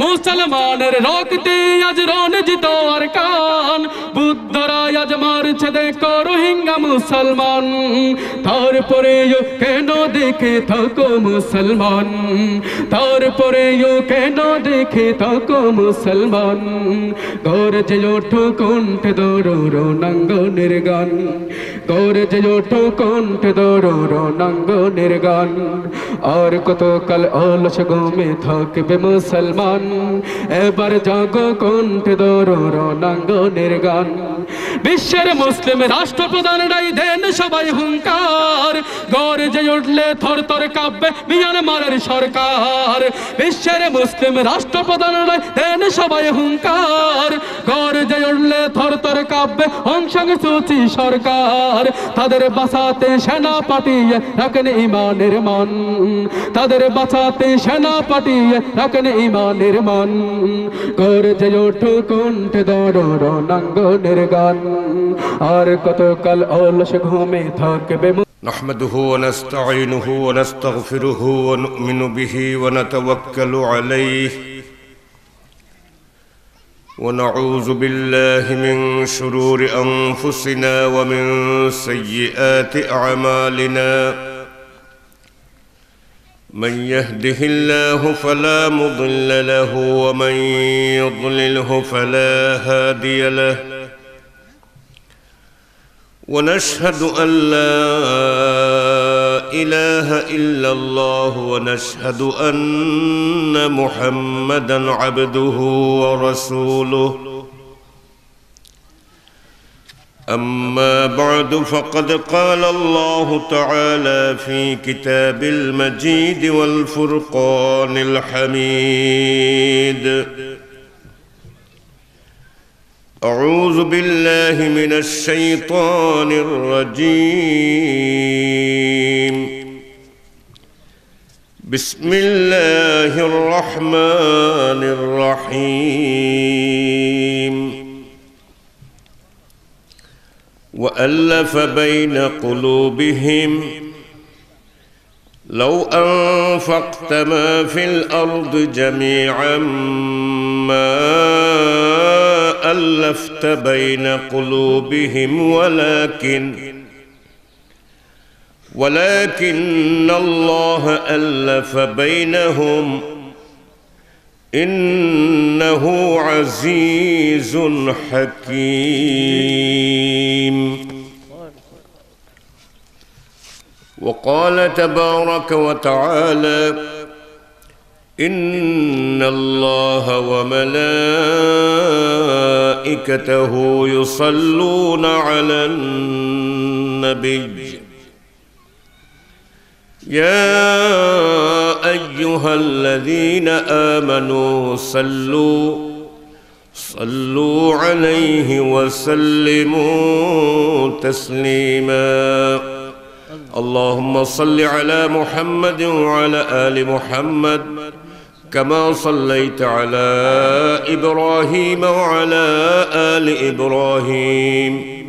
মুসলমানের রক্তে আজ রঞ্জিত আর কান বুদ্ধরা আজ মারছে দেখো রোহিঙ্গা মুসলমান তারপরেও কেন দেখে থাকো মুসলমান তারপরেও কেন দেখে থাকো মুসলমান গর্জে ওঠো কণ্ঠে দরো রণাঙ্গনের গান গর্জে ওঠো কণ্ঠে দরো রণাঙ্গনের গান আর কতকাল অলস ঘুমে থাকবে মুসলমান এবার জাগো কণ্ঠে দরো রণাঙ্গনের গান বিশ্বের মুসলিম রাষ্ট্রপ্রধানরাই দেন সবাই হুঙ্কার গর্জে উঠলে থরথর কাঁপবে মিয়ানমারের সরকার বিশ্বের মুসলিম রাষ্ট্রপ্রধানরাই দেন সবাই হুঙ্কার গর্জে উঠলে থরথর কাঁপবে অং সাং সূচি সরকার তাদের বাঁচাতে সেনা পাঠিয়ে রাখেন ইমানের মান তাদের বাঁচাতে সেনা পাঠিয়ে রাখেন ইমানের মান গর্জে ওঠো কণ্ঠে দরো রণাঙ্গনের গান আর কতকাল অলস ঘুমে থাকবে نحمده ونستعينه ونستغفره ونؤمن به ونتوكل عليه ونعوذ بالله من شرور أنفسنا ومن سيئات أعمالنا من يهده الله فلا مضل له ومن يضلله فلا هادي له ونشهد أن لا إله إلا الله ونشهد أن محمدًا عبده ورسوله أما بعد فقد قال الله تعالى في كتاب المجيد والفرقان الحميد أعوذ بالله من الشيطان الرجيم بسم الله الرحمن الرحيم وألف بين قلوبهم لو أنفقت ما في الأرض جميعا ما ألفت بين قلوبهم ولكن الله ألف بينهم إنه عزيز حكيم وقال تبارك وتعالى إن الله وملائكته يصلون على النبي يا أيها الذين آمنوا صلوا عليه وسلموا تسليما اللهم صل على محمد وعلى آل محمد كما صليت على إبراهيم وعلى آل إبراهيم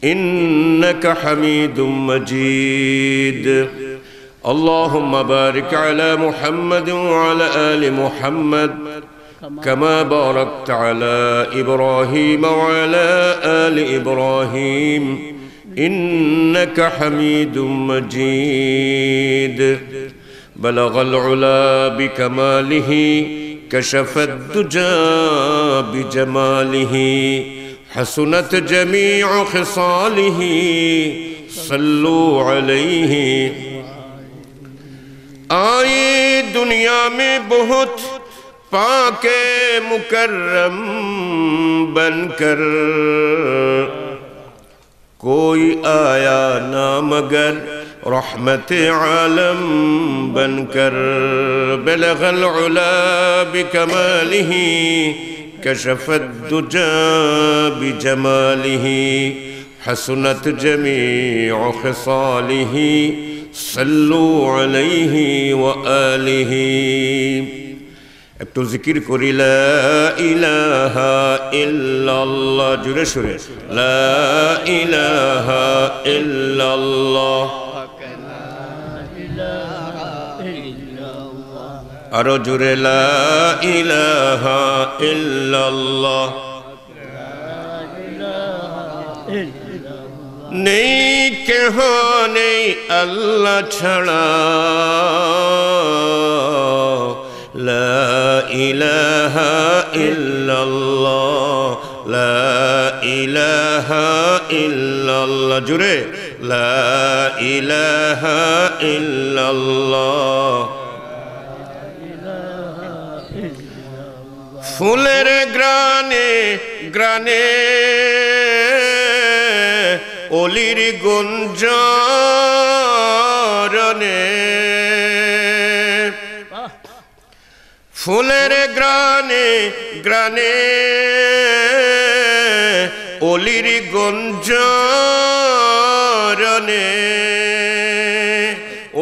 إنك حميد مجيد اللهم بارك على محمد وعلى آل محمد كما باركت على إبراهيم وعلى آل إبراهيم إنك حميد مجيد بلغ العلا بكماله كشف الدجى بجماله حسنت جميع خصاله صلوا عليه آئے دنیا میں بہت پاک مکرم بن کر کوئی آیا نہ مگر رحمت عالم بن کر بلغ العلا بکمالہ کشف الدجى بجمالہ حسنت جميع خصاله صلوا عليه وآله একটু জিকির করি লা ইলাহা ইল্লাল্লাহ জুড়ে সুরে লা ইলাহা ইল্লাল্লাহ আরো জোরে লা ইলাহা ইল্লাল্লাহ। নেই কেহ নেই আল্লাহ ছাড়া, লা ইলাহা ইল্লাল্লাহ, লা ইলাহা ইল্লাল্লাহ। জুড়ে লা ইলাহা ইল্লাল্লাহ। ফুলের গ্রানে গ্রানে অলির গুঞ্জরনে, ফুলের গ্রানে গ্রানে অলির গুঞ্জরনে,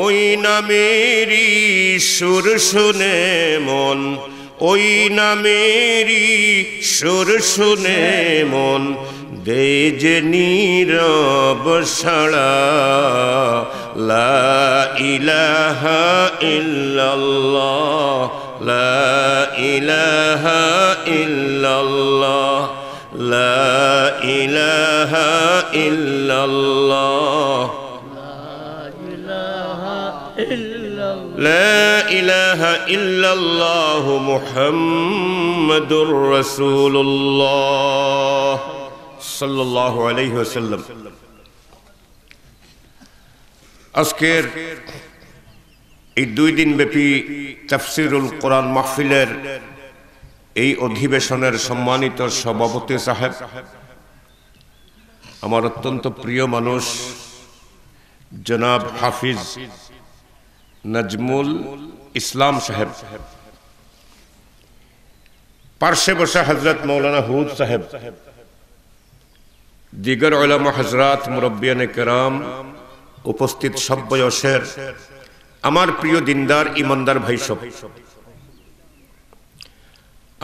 ওই নামেরই সুর শুনে মন, ওই নামেরই সুর শুনে মন দে যে নীরব সাড়া, লা ইলাহা ইল্লাল্লাহ, লা ইলাহা ইল্লাল্লাহ, লা ইলাহা ইল্লাল্লাহ, লা ইলাহা ইল্লাল্লাহু মুহাম্মাদুর রাসূলুল্লাহ সাল্লাল্লাহু আলাইহি ওয়াসাল্লাম। আজকের এই 2 দিন ব্যাপী তাফসীরুল কোরআন মাহফিলের এই অধিবেশনের সম্মানিত সভাপতি সাহেব, আমার অত্যন্ত প্রিয় মানুষ জনাব হাফিজ নাজমুল ইসলাম সাহেব, পার্শ্বে বসা হযরত মৌলানা হুদ সাহেব, দিগর উলামা হযরত মুরব্বিয়ানে কেরাম, উপস্থিত সব বয়সের আমার প্রিয় দিনদার ইমানদার ভাই সব,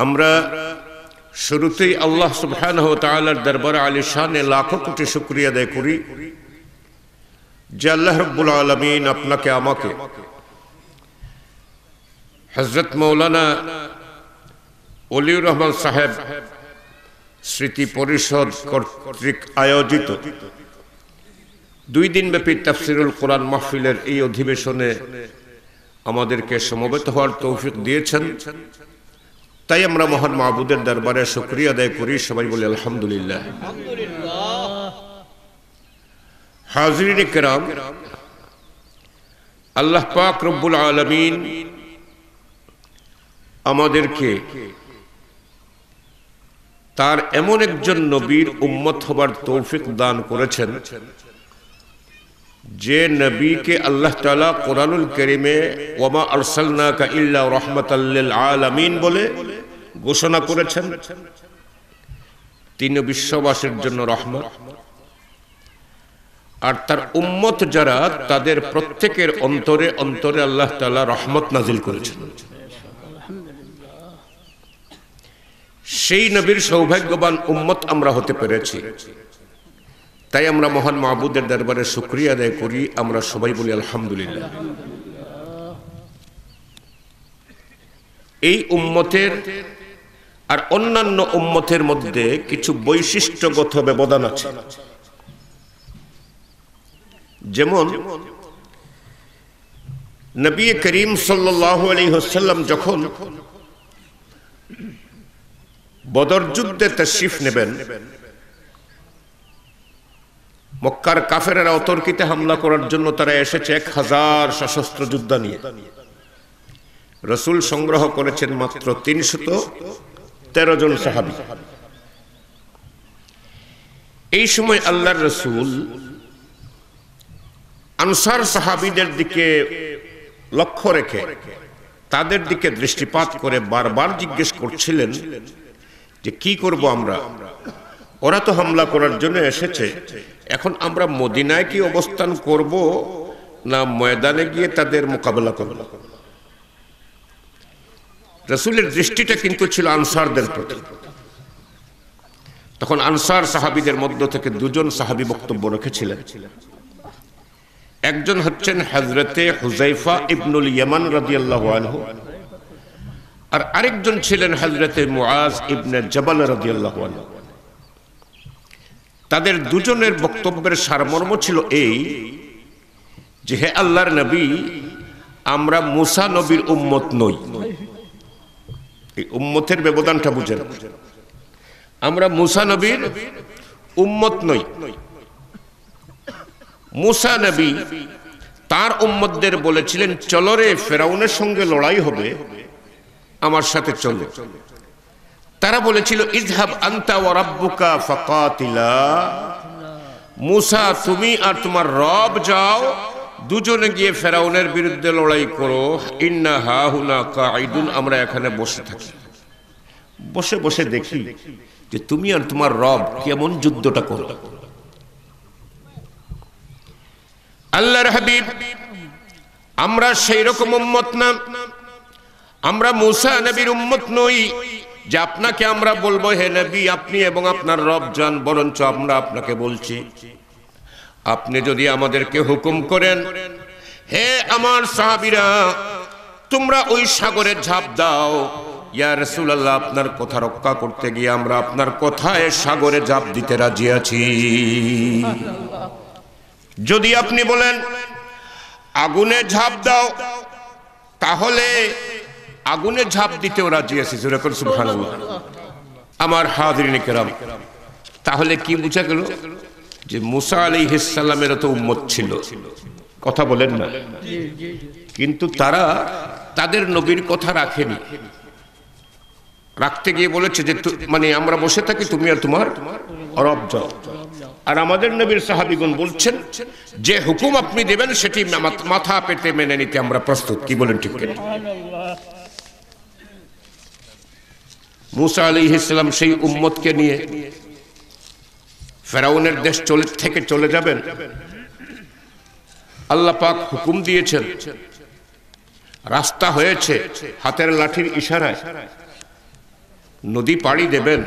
আমরা শুরুতেই আল্লাহ সুবহানাহু ওয়া তাআলার দরবারে আলিশানে লাখো কোটি শুকরিয়া আদায় করি যে আল্লাহ রাব্বুল আলামিন আপনাকে আমাকে হযরত মৌলানা ওলিউর রহমান সাহেব স্মৃতি পরিষদ কর্তৃক আয়োজিত 2 দিন ব্যাপী তাফসীরুল কোরআন মাহফিলের এই অধিবেশনে আমাদেরকে সমবেত হওয়ার তৌফিক দিয়েছেন। তাই আমরা মহান মাবুদের দরবারে শুকরিয়া আদায় করি, সবাই বলি আলহামদুলিল্লাহ। হাজিরিন কিরাম, আল্লাহ পাক রব্বুল আলামিন আমাদেরকে তার এমন একজন নবীর উম্মত হবার তৌফিক দান করেছেন যে নবীকে আল্লাহ তাআলা কোরআনুল কারীমে ওয়ামা আরসালনাকা ইল্লা রাহমাতাল লিল আলামিন বলে ঘোষণা করেছেন। তিনি বিশ্ববাসীর জন্য রহমত, আর তার উম্মত যারা তাদের প্রত্যেকের অন্তরে অন্তরে আল্লাহ তাআলা রহমত নাজিল করেছেন। সেই নবীর সৌভাগ্যবান উম্মত আমরা হতে পেরেছি। তাই আমরা মহান মাবুদের দরবারে শুকরিয়া আদায় করি, আমরা সবাই বলি আলহামদুলিল্লাহ। এই উম্মতের আর অন্যান্য উম্মতের মধ্যে কিছু বৈশিষ্ট্যগত ব্যবধান আছে। যেমন নবী করিম সাল্লাল্লাহু আলাইহি ওয়াসাল্লাম যখন বদর যুদ্ধে তাশরিফ নেবেন, মক্কার কাফেরেরা অতর্কিতে হামলা করার জন্য তারা এসেছে 1000 সশস্ত্র যোদ্ধা নিয়ে। রাসূল সংগ্রহ করেছেন মাত্র 313 জন সাহাবী। এই সময় আল্লাহর রাসূল আনসার সাহাবীদের দিকে লক্ষ্য রেখে তাদের দিকে দৃষ্টিপাত করে বারবার জিজ্ঞেস করছিলেন যে কি করব আমরা, ওরা তো হামলা করার জন্য এসেছে, এখন আমরা মদিনায় কি অবস্থান করব না ময়দানে গিয়ে তাদের মোকাবেলা করব। রাসূলের দৃষ্টিটা কিন্তু ছিল আনসারদের প্রতি। তখন আনসার সাহাবীদের মধ্য থেকে 2 জন সাহাবী বক্তব্য রেখেছিলেন। একজন হচ্ছেন হযরতে হুযায়ফা ইবনুল ইয়ামান রাদিয়াল্লাহু আনহু, আর আরেকজন ছিলেন হযরতে মুআজ ইবনে জাবাল রাদিয়াল্লাহু আনহু। তাদের দুজনের বক্তব্যের সারমর্ম ছিল এই যে, হে আল্লাহর নবী, আমরা মুসা নবীর উম্মত নই। এই উম্মতের ব্যবধানটা বুঝেন। আমরা মুসা নবীর উম্মত নই। মুসা নবী তার উম্মতদের বলেছিলেন, চলো রে, ফেরাউনের সঙ্গে লড়াই হবে, আমার সাথে চলো। তারা বলেছিল, ইযহাব আনতা ওয়া রাব্বুকা ফাকাতিলা। মুসা, তুমি আর তোমার রব যাও, দুজনে গিয়ে ফেরাউনের বিরুদ্ধে লড়াই করো। ইন্না হাহুনা কাঈদুন, আমরা এখানে বসে থাকি, বসে বসে দেখি যে তুমি আর তোমার রব কেমন যুদ্ধটা করো। আল্লাহর হাবিব, আমরা সেই রকম উম্মত না, আমরা মুসা নবীর উম্মত নই যে আপনাকে আমরা বলবো, হে নবী আপনি এবং আপনার রব যান, বরঞ্চ আমরা আপনাকে বলছি, আপনি যদি আমাদেরকে হুকুম করেন, হে আমার সাহাবীরা, তোমরা ওই সাগরে ঝাঁপ দাও। ইয়া রাসূলুল্লাহ, আপনার কথা রক্ষা করতে গিয়ে আমরা আপনার কথায় সাগরে ঝাঁপ দিতে রাজি আছি। যদি আপনি বলেন আগুনে ঝাঁপ দাও, তাহলে আগুনে ঝাঁপ দিতেও রাজি আছি। যেরকম সুবহানাল্লাহ। আমার হাজিরিনে কেরাম, তাহলে কি বুঝা গেল যে মুসা আলাইহিস সালামের তো উম্মত ছিল, কথা বলেন না, কিন্তু তারা তাদের নবীর কথা রাখেনি। রাখতে গিয়ে বলেছে যে মানে আমরা বসে থাকি, তুমি আর তোমার রব যাও। আর আমাদের নবীর সাহাবীগণ বলছেন যে হুকুম আপনি দেবেন সেটি মাথা পেতে মেনে নিতে আমরা প্রস্তুত। কি বলেন, ঠিক কিনা? মুসা আলাইহিস সালাম সেই উম্মতকে নিয়ে ফেরাউনের দেশ থেকে চলে যাবেন। আল্লাহ পাক হুকুম দিয়েছেন, রাস্তা হয়েছে, হাতের লাঠির ইশারায় নদী পাড়ি দেবেন।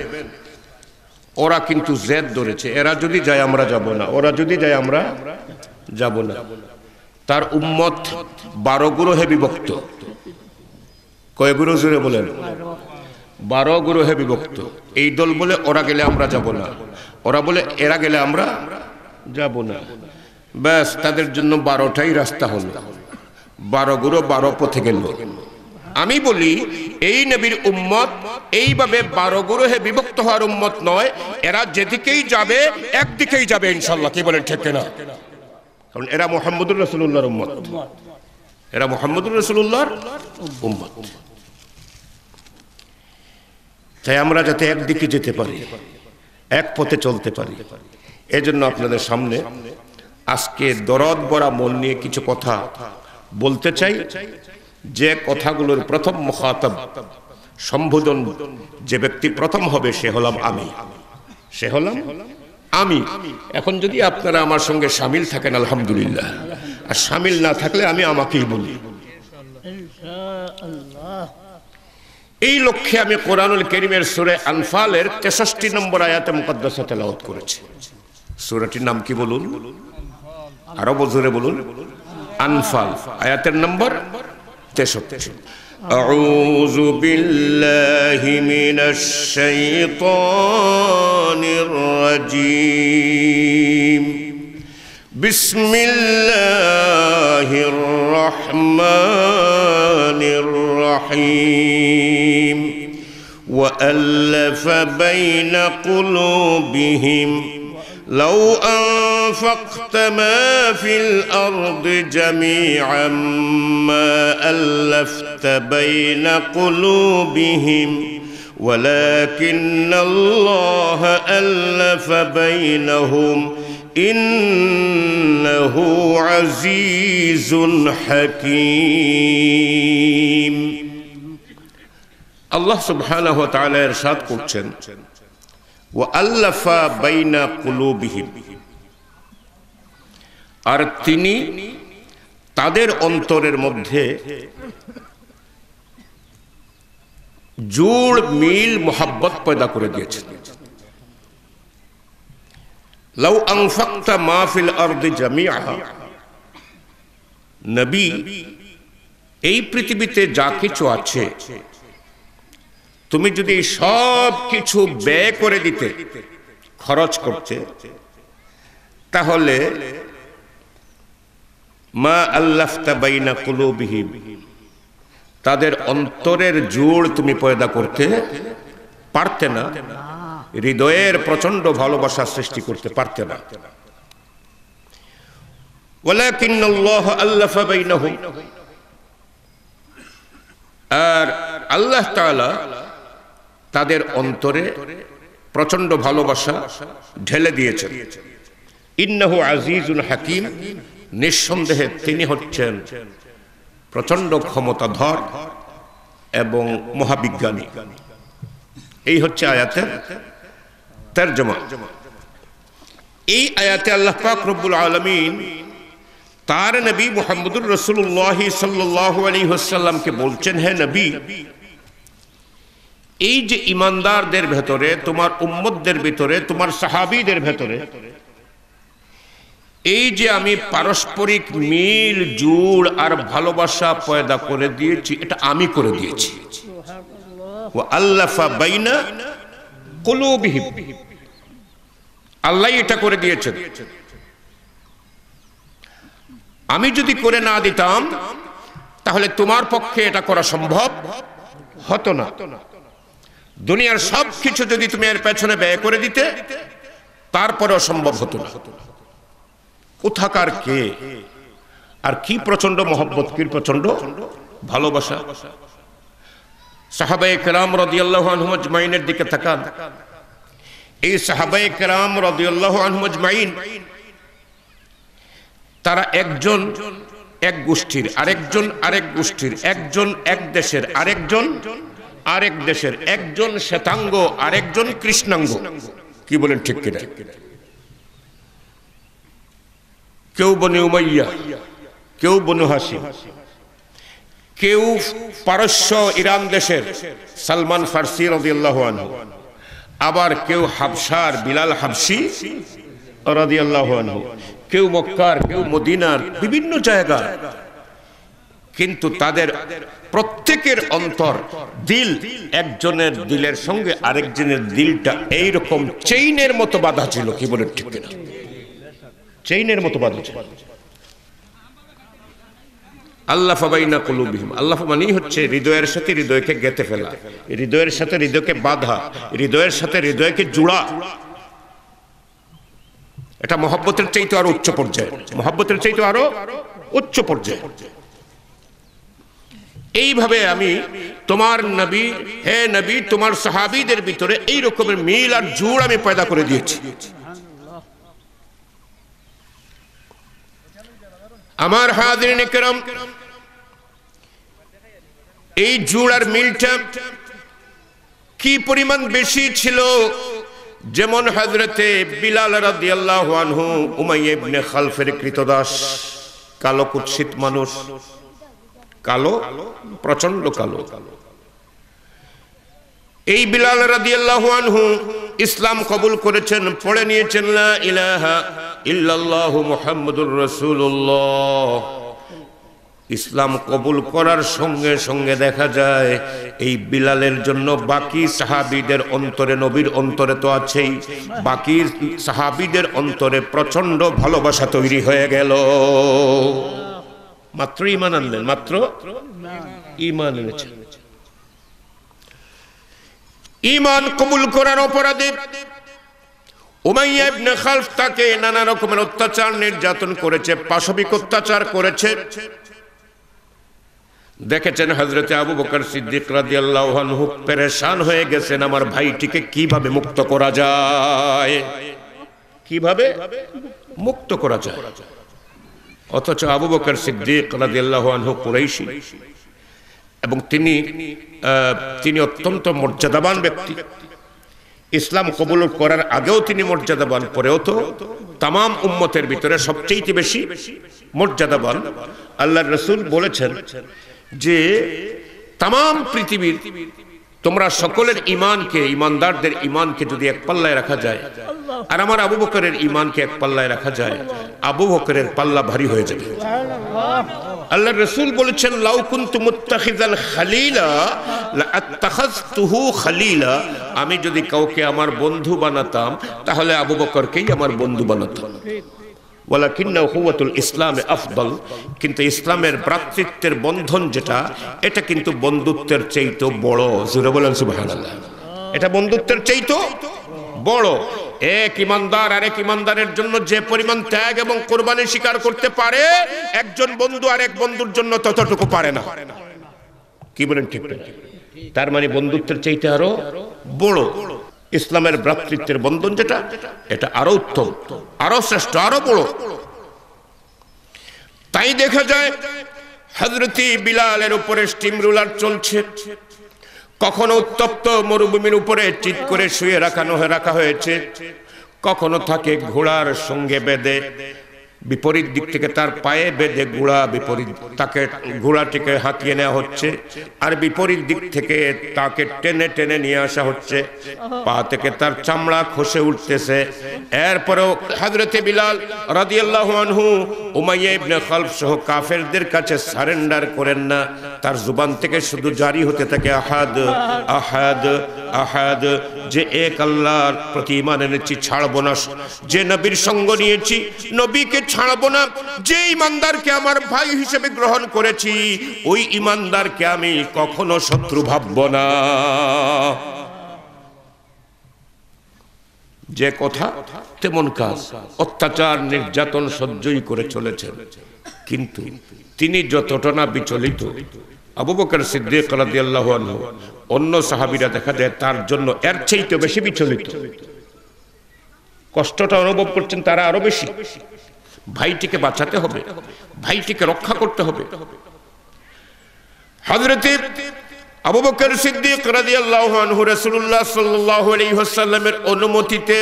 ওরা কিন্তু জেদ ধরেছে, এরা যদি যায় আমরা যাব না, ওরা যদি যায় আমরা যাব না। তার উম্মত 12 গ্রুহে বিভক্ত। কয় গ্রুহ জুড়ে বলেন? 12 গ্রুহে বিভক্ত। এই দল বলে ওরা গেলে আমরা যাব না, ওরা বলে এরা গেলে আমরা যাব না। ব্যাস, তাদের জন্য 12টাই রাস্তা হলো। 12 গ্রুহ 12 পথে গেল। আমি বলি, এই নবীর উম্মত এইভাবে 12 গ্রুহে বিভক্ত হওয়ার উম্মত নয়। এরা যেদিকেই যাবে একদিকেই যাবে ইনশাআল্লাহ। কি বলেন, ঠিক কিনা? কারণ এরা মুহাম্মদুর রাসূলুল্লাহর উম্মত, এরা মুহাম্মদুর রাসূলুল্লাহর উম্মত। তাই আমরা যাতে একদিকে যেতে পারি, এক পথে চলতে পারি, এজন্য আপনাদের সামনে আজকে দরদ ভরা মন নিয়ে কিছু কথা বলতে চাই। যে কথাগুলোর প্রথম মুখাতাব, সম্বোধন যে ব্যক্তি প্রথম হবে, সে হলাম আমি, সে হলাম আমি। এখন যদি আপনারা আমার সঙ্গে শামিল থাকেন আলহামদুলিল্লাহ, আর শামিল না থাকলে আমি আমাকেই বলি। এই লক্ষ্যে আমি কোরআনুল কারীমের সূরা আনফালের 63 নম্বর আয়াতে মুকদ্দাসা তেলাওয়াত করেছি। সূরাটির নাম কি বলুন? আরো জোরে বলুন। আনফাল, আয়াতের নম্বর 63। আউযু বিল্লাহি মিনাশ শাইতানির রাজীম। বিসমিল্লাহির রহমানির রহিম। وألف بين قلوبهم لو أنفقت ما في الأرض جميعا ما ألفت بين قلوبهم ولكن الله ألف بينهم إنه عزيز حكيم। আল্লাহ সুবহানাহু ওয়া তাআলা ইরশাদ করছেন, ওয়া আল্লাফা বাইনা কুলুবিহিম, আর তিনি তাদের অন্তরের মধ্যে জোড় মিল মোহাব্বত পয়দা করে দিয়েছেন। লাউ আনফাকতা মা ফিল আরদি জামিআ, নবী এই পৃথিবীতে যা কিছু আছে তুমি যদি সব কিছু ব্যয় করে দিতে, খরচ করতে, তাহলে মা আল্লাফতা বাইনা কুলুবিহিম, তাদের অন্তরের জোড় তুমি পয়দা করতে পারতে না, হৃদয়ের প্রচন্ড ভালোবাসা সৃষ্টি করতে পারতে না। ওয়ালাকিন্নাল্লাহ আল্লাফা বাইনাহুম, আর আল্লাহ তাআলা তাদের অন্তরে প্রচন্ড ভালোবাসা ঢেলে দিয়েছেন। ইন্নাহু আজিজুন হাকিম, নিঃসন্দেহে তিনি হচ্ছেন প্রচন্ড ক্ষমতাধর এবং মহাবিজ্ঞানী। এই হচ্ছে আয়াতের তরজমা। এই আয়াতে আল্লাহ পাক রব্বুল আলামিন তার নবী মুহাম্মদুর রাসূলুল্লাহ সাল্লাল্লাহু আলাইহি ওয়াসাল্লামকে বলছেন, হে নবী, এই যে ইমানদারদের ভেতরে, তোমার উম্মতদের ভিতরে, তোমার সাহাবীদের ভেতরে এই যে আমি পারস্পরিক মিল জুড় আর ভালোবাসা পয়দা করে দিয়েছি, এটা আমি করে দিয়েছি। ওয়া আল্লাফা বাইনা কুলুবিহিম, আল্লাহ এটা করে দিয়েছেন। আমি যদি করে না দিতাম তাহলে তোমার পক্ষে এটা করা সম্ভব হতো না। দুনিয়ার সব কিছু যদি তুমি এর পেছনে ব্যয় করে দিতে, তারপরেও সম্ভব হতো না। কোথাকার কে আর কি প্রচন্ড মহব্বত, কি প্রচন্ড ভালোবাসা। সাহাবায়ে কেরাম রাদিয়াল্লাহু আনহুম আজমাইনের দিকে তাকান। এই সাহাবায়ে কেরাম রাদিয়াল্লাহু আনহুম আজমাইন, তারা একজন এক গোষ্ঠীর, আরেকজন আরেক গোষ্ঠীর, একজন এক দেশের, আরেকজন আরেক দেশের, একজন শ্বেতাঙ্গ আরেকজন কৃষ্ণাঙ্গ। কি বলেন, ঠিক কিনা? কেউ বনি উমাইয়া, কেউ বনু হাশিম, কেউ পারস্য ইরান দেশের সালমান ফারসি রাদিয়াল্লাহু আনহু, আবার কেউ হাবশার বিলাল হাবশি রাদিয়াল্লাহু আনহু, কেউ মক্কার, কেউ মদিনার, বিভিন্ন জায়গা। কিন্তু তাদের প্রত্যেকের অন্তর, দিল, একজনের দিলের সঙ্গে আরেকজনের দিলটা এইরকম চেইনের মতো বাঁধা ছিল। কি বলে, ঠিক কিনা? চেইনের মতো বাঁধা ছিল। আল্লাহ ফাবাইনা কুলুবিহিম, আল্লাহ মানেই হচ্ছে হৃদয়ের সাথে হৃদয়কে গেঁথে ফেলা, হৃদয়ের সাথে হৃদয়কে বাঁধা, হৃদয়ের সাথে হৃদয়কে জোড়া। এটা মহব্বতের চাইতে আরো উচ্চ পর্যায়ে, মহব্বতের চাইতে আরো উচ্চ পর্যায়ে। এইভাবে আমি তোমার নবী, হে নবী, তোমার সাহাবীদের ভিতরে এই রকমের মিল আর জোড় আমি পয়দা করে দিয়েছি। আমার হাজিরিন কিরাম, এই জোড় আর মিলটা কি পরিমাণ বেশি ছিল। যেমন হযরতে বিলাল রাদিয়াল্লাহু আনহু, উমাইয়া ইবনে খালফের কৃতদাস, কালো কুৎসিত মানুষ, কালো, প্রচন্ড কালো। এই বিলাল রাদিয়াল্লাহু আনহু ইসলাম কবুল করেছেন, পড়ে নিয়েছেন লা ইলাহা ইল্লাল্লাহু মুহাম্মাদুর রাসূলুল্লাহ। ইসলাম কবুল করার সঙ্গে সঙ্গে দেখা যায় এই বিলালের জন্য বাকি সাহাবীদের অন্তরে, নবীর অন্তরে তো আছেই, বাকি সাহাবীদের অন্তরে প্রচন্ড ভালোবাসা তৈরি হয়ে গেল। মাত্র ঈমান আনলেন, মাত্র ঈমান এনেছেন। ঈমান কবুল করার অপরাধে উমাইয়া ইবনে খালফ তাকে নানা রকমের অত্যাচার, নির্যাতন করেছে, পাশবিক অত্যাচার করেছে। দেখেছেন হযরতে আবু বকর সিদ্দিক রাদিয়াল্লাহু আনহু পেরেশান হয়ে গেছেন, আমার ভাইটিকে কিভাবে মুক্ত করা যায়, কিভাবে মুক্ত করা যায়। অথচ আবু বকর সিদ্দিক রাদিয়াল্লাহু আনহু কুরাইশি, এবং তিনি অত্যন্ত মর্যাদাবান ব্যক্তি। ইসলাম কবুল করার আগেও তিনি মর্যাদাবান, পরেও তো তামাম উম্মতের ভিতরে সবচেয়ে বেশি মর্যাদাবান। আল্লাহর রাসূল বলেছেন যে তামাম পৃথিবীর তোমরা সকলের ঈমানকে, ঈমানদারদের ঈমানকে যদি এক পাল্লায় রাখা যায় আর আমার আবু বকরের ঈমানকে এক পাল্লায় রাখা যায়, আবু বকরের পাল্লা ভারী হয়ে যাবে। আল্লাহ রাসূল বলেছেন লাউ কুনতু মুত্তাখিযান খালিলা লা আত্তাখাযতুহু খালিলা, আমি যদি কাউকে আমার বন্ধু বানাতাম তাহলে আবু বকরকেই আমার বন্ধু বানাতাম। ওয়ালাকিন্না উখওয়াতুল ইসলামে আফদল, কিন্তু ইসলামের ভ্রাতৃত্বের বন্ধন যেটা, এটা কিন্তু বন্ধুত্বের চাইতে বড়। জোরে বলেন সুবহানাল্লাহ। এটা বন্ধুত্বের চাইতে বড়। এক ইমানদার আরেক ইমানদারের জন্য যে পরিমাণ ত্যাগ এবং কোরবানি স্বীকার করতে পারে, একজন বন্ধু আরেক বন্ধুর জন্য ততটুকু পারে না। কি বলেন ঠিক না? তার মানে বন্ধুত্বের চাইতে আরো বড় ইসলামের ভ্রাতৃত্বের বন্ধন যেটা, এটা আরো উত্তম, আরো শ্রেষ্ঠ, আরো বড়। তাই দেখা যায় হযরতি বিলালের উপরে স্টিম রুলার চলছে, কখনো উত্তপ্ত মরুভূমির উপরে চিৎ করে শুয়ে রাখা হয়েছে, কখনো থাকে ঘোড়ার সঙ্গে বেঁধে, বিপরীত দিক থেকে তার পায়ে বেঁধে ঘোড়া বিপরীত তাকে ঘোড়াটিকে হাতিয়ে নেওয়া হচ্ছে, আর বিপরীত দিক থেকে তাকে টেনে টেনে নিয়ে আসা হচ্ছে, পা থেকে তার চামড়া খসে উঠতেছে। এরপরেও হযরতে বিলাল রাদিয়াল্লাহু আনহু উমাইয়া ইবনে খালফ সহ কাফেরদের কাছে সারেন্ডার করেন না, তার জুবান থেকে শুধু জারি হতে থাকে আহাদ আহাদ আহাদ, যে এক আল্লাহর প্রতি ঈমান এনেছি ছাড়বো না, যে নবীর সঙ্গ নিয়েছি নবীকে ছাড়বো না, যে ইমানদারকে আমার ভাই হিসেবে গ্রহণ করেছি ওই ইমানদারকে আমি কখনো শত্রু ভাববো না। যে কথা তেমন কাজ, অত্যাচার নির্যাতন সহ্যই করে চলেছেন, কিন্তু তিনি যতটা না বিচলিত, আবু বকর সিদ্দিক রাদিয়াল্লাহু আনহু অন্য সাহাবীরা দেখা যায় তার জন্য এর চাইতে বেশি বিচলিত, কষ্টটা অনুভব করছেন তারা আরো বেশি। ভাইটিকে বাঁচাতে হবে, ভাইটিকে রক্ষা করতে হবে। হযরত আবু বকর সিদ্দিক রাদিয়াল্লাহু আনহু রাসূলুল্লাহ সাল্লাল্লাহু আলাইহি ওয়াসাল্লামের অনুমতিতে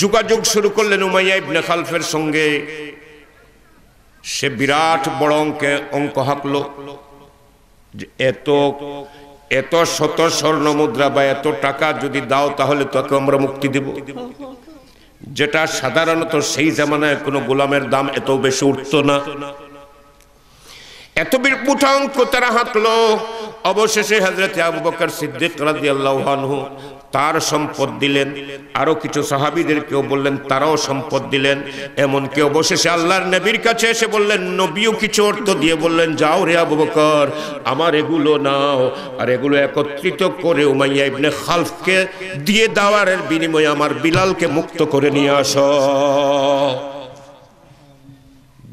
যোগাযোগ শুরু করলেন উমাইয়া ইবনে খালফের সঙ্গে। সে বিরাট বড় অঙ্ক হাঁকলো যে এত শত স্বর্ণ মুদ্রা বা এত টাকা যদি দাও তাহলে তোকে আমরা মুক্তি দেব, যেটা সাধারণত সেই জামানায় কোনো গোলামের দাম এত বেশি উঠতো না। এত বিপুল অঙ্ক তারা হাঁকলো। অবশেষে হযরত আবু বকর সিদ্দিক রাদিয়াল্লাহু আনহু তার সম্পদ দিলেন, আরো কিছু সাহাবীদেরকেও বললেন তারাও সম্পদ দিলেন। এমনকি অবশেষে আল্লাহর নবীর কাছে এসে বললেন, নবীও কিছু অর্থ দিয়ে বললেন, যাও রে আবু বকর আমার এগুলো নাও, আর এগুলো একত্রিত করে উমাইয়া ইবনে খালফকে দিয়ে দেওয়ার বিনিময়ে আমার বিলালকে মুক্ত করে নিয়ে আসো।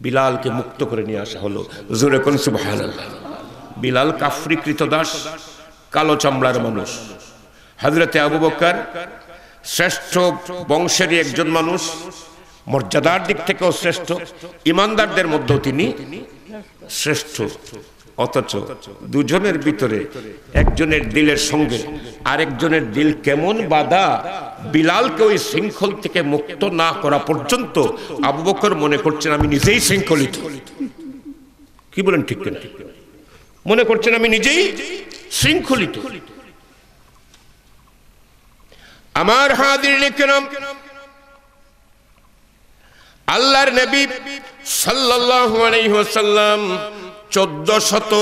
বিলালকে মুক্ত করে নিয়ে আসা হলো। জোরে কোন সুবহানাল্লাহ। বিলাল কাফরি কৃতদাস, কালো চামড়ার মানুষ। হযরতে আবু বকর শ্রেষ্ঠ বংশেরই একজন মানুষ, মর্যাদার দিক থেকেও শ্রেষ্ঠ, ইমানদারদের মধ্যেও তিনি শ্রেষ্ঠ। অথচ দুজনের ভিতরে একজনের দিলের সঙ্গে আরেকজনের দিল কেমন বাঁধা, বিলালকে ওই শৃঙ্খল থেকে মুক্ত না করা পর্যন্ত আবু বকর মনে করছেন আমি নিজেই শৃঙ্খলিত। কি বলেন ঠিক না? মনে করছেন আমি নিজেই শৃঙ্খলিত। আমার হাজিরিনে কেরাম, আল্লাহর নবী সাল্লাল্লাহু আলাইহি ওয়াসাল্লাম 1400,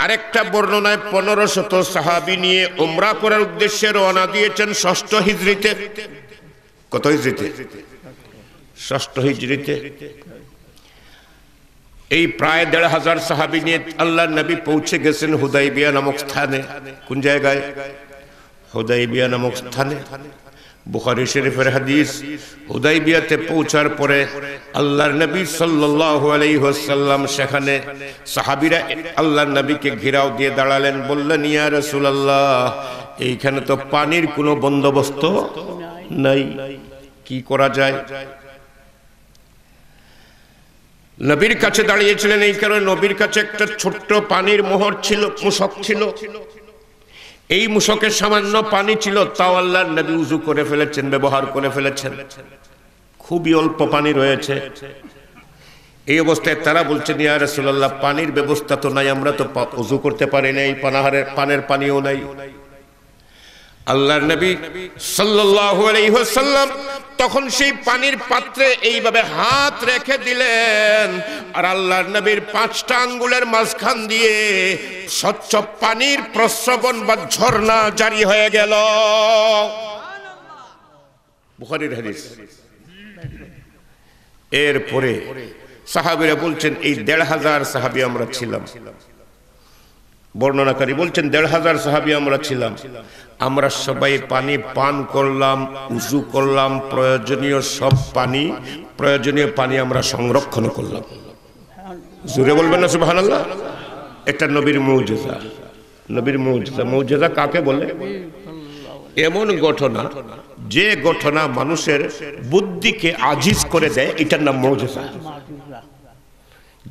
আরেকটা বর্ণনায় 1500 সাহাবী নিয়ে উমরা করার উদ্দেশ্যে রওনা দিয়েছেন 6ষ্ঠ হিজরিতে। কত হিজরিতে? 6ষ্ঠ হিজরিতে। এই প্রায় 1500 সাহাবী নিয়ে আল্লাহর নবী পৌঁছে গেছেন হুদাইবিয়া নামক স্থানে। কোন জায়গায়? হুদাইবিয়া নামক স্থানে। বুখারী শরীফের হাদিস। হুদাইবিয়াতে পৌঁছার পরে আল্লাহর নবী সাল্লাল্লাহু আলাইহি ওয়াসাল্লাম সেখানে সাহাবীরা আল্লাহর নবীকে ঘেরাও দিয়ে দাঁড়ালেন, বললেন, ইয়া রাসূলুল্লাহ এইখানে তো পানির কোনো বন্দোবস্ত নাই, কি করা যায়? নবীর কাছে দাঁড়িয়েছিলেন এই কারণে নবীর কাছে একটা ছোট্ট পানির মোহর ছিল, মুশক ছিল। এই মুশকের সামান্য পানি ছিল, তাও আল্লাহর নবী উযু করে ফেলেছেন, ব্যবহার করে ফেলেছেন। খুবই অল্প পানি রয়েছে। এই অবস্থায় তারা বলছেন, ইয়া রাসূলুল্লাহ পানির ব্যবস্থা তো নাই, আমরা তো উযু করতে পারি না, এই পানাহারের পানের পানিও নাই। আল্লাহর নবী সাল্লাল্লাহু আলাইহি ওয়াসাল্লাম তখন সেই পানির পাত্রে এইভাবে হাত রেখে দিলেন, আর আল্লাহর নবীর 5টা আঙ্গুলের মাঝখান দিয়ে স্বচ্ছ পানির প্রস্রবণ বা ঝর্ণা জারি হয়ে গেল। বুখারীর হাদিস। এরপরে সাহাবীরা বলছেন এই 1,500 সাহাবী আমরা ছিলাম। বর্ণনাকারী বলছেন 1,500 সাহাবী আমরা ছিলাম। আমরা সবাই পানি পান করলাম, উযু করলাম, প্রয়োজনীয় পানি আমরা সংরক্ষণ করলাম। জোরে বলবেন না সুবহানাল্লাহ। এটা নবীর মুজিজা। নবীর মুজিজা। মুজিজা কাকে বলে? এমন ঘটনা যে ঘটনা মানুষের বুদ্ধিকে আজিজ করে দেয়, এটার নাম মুজিজা।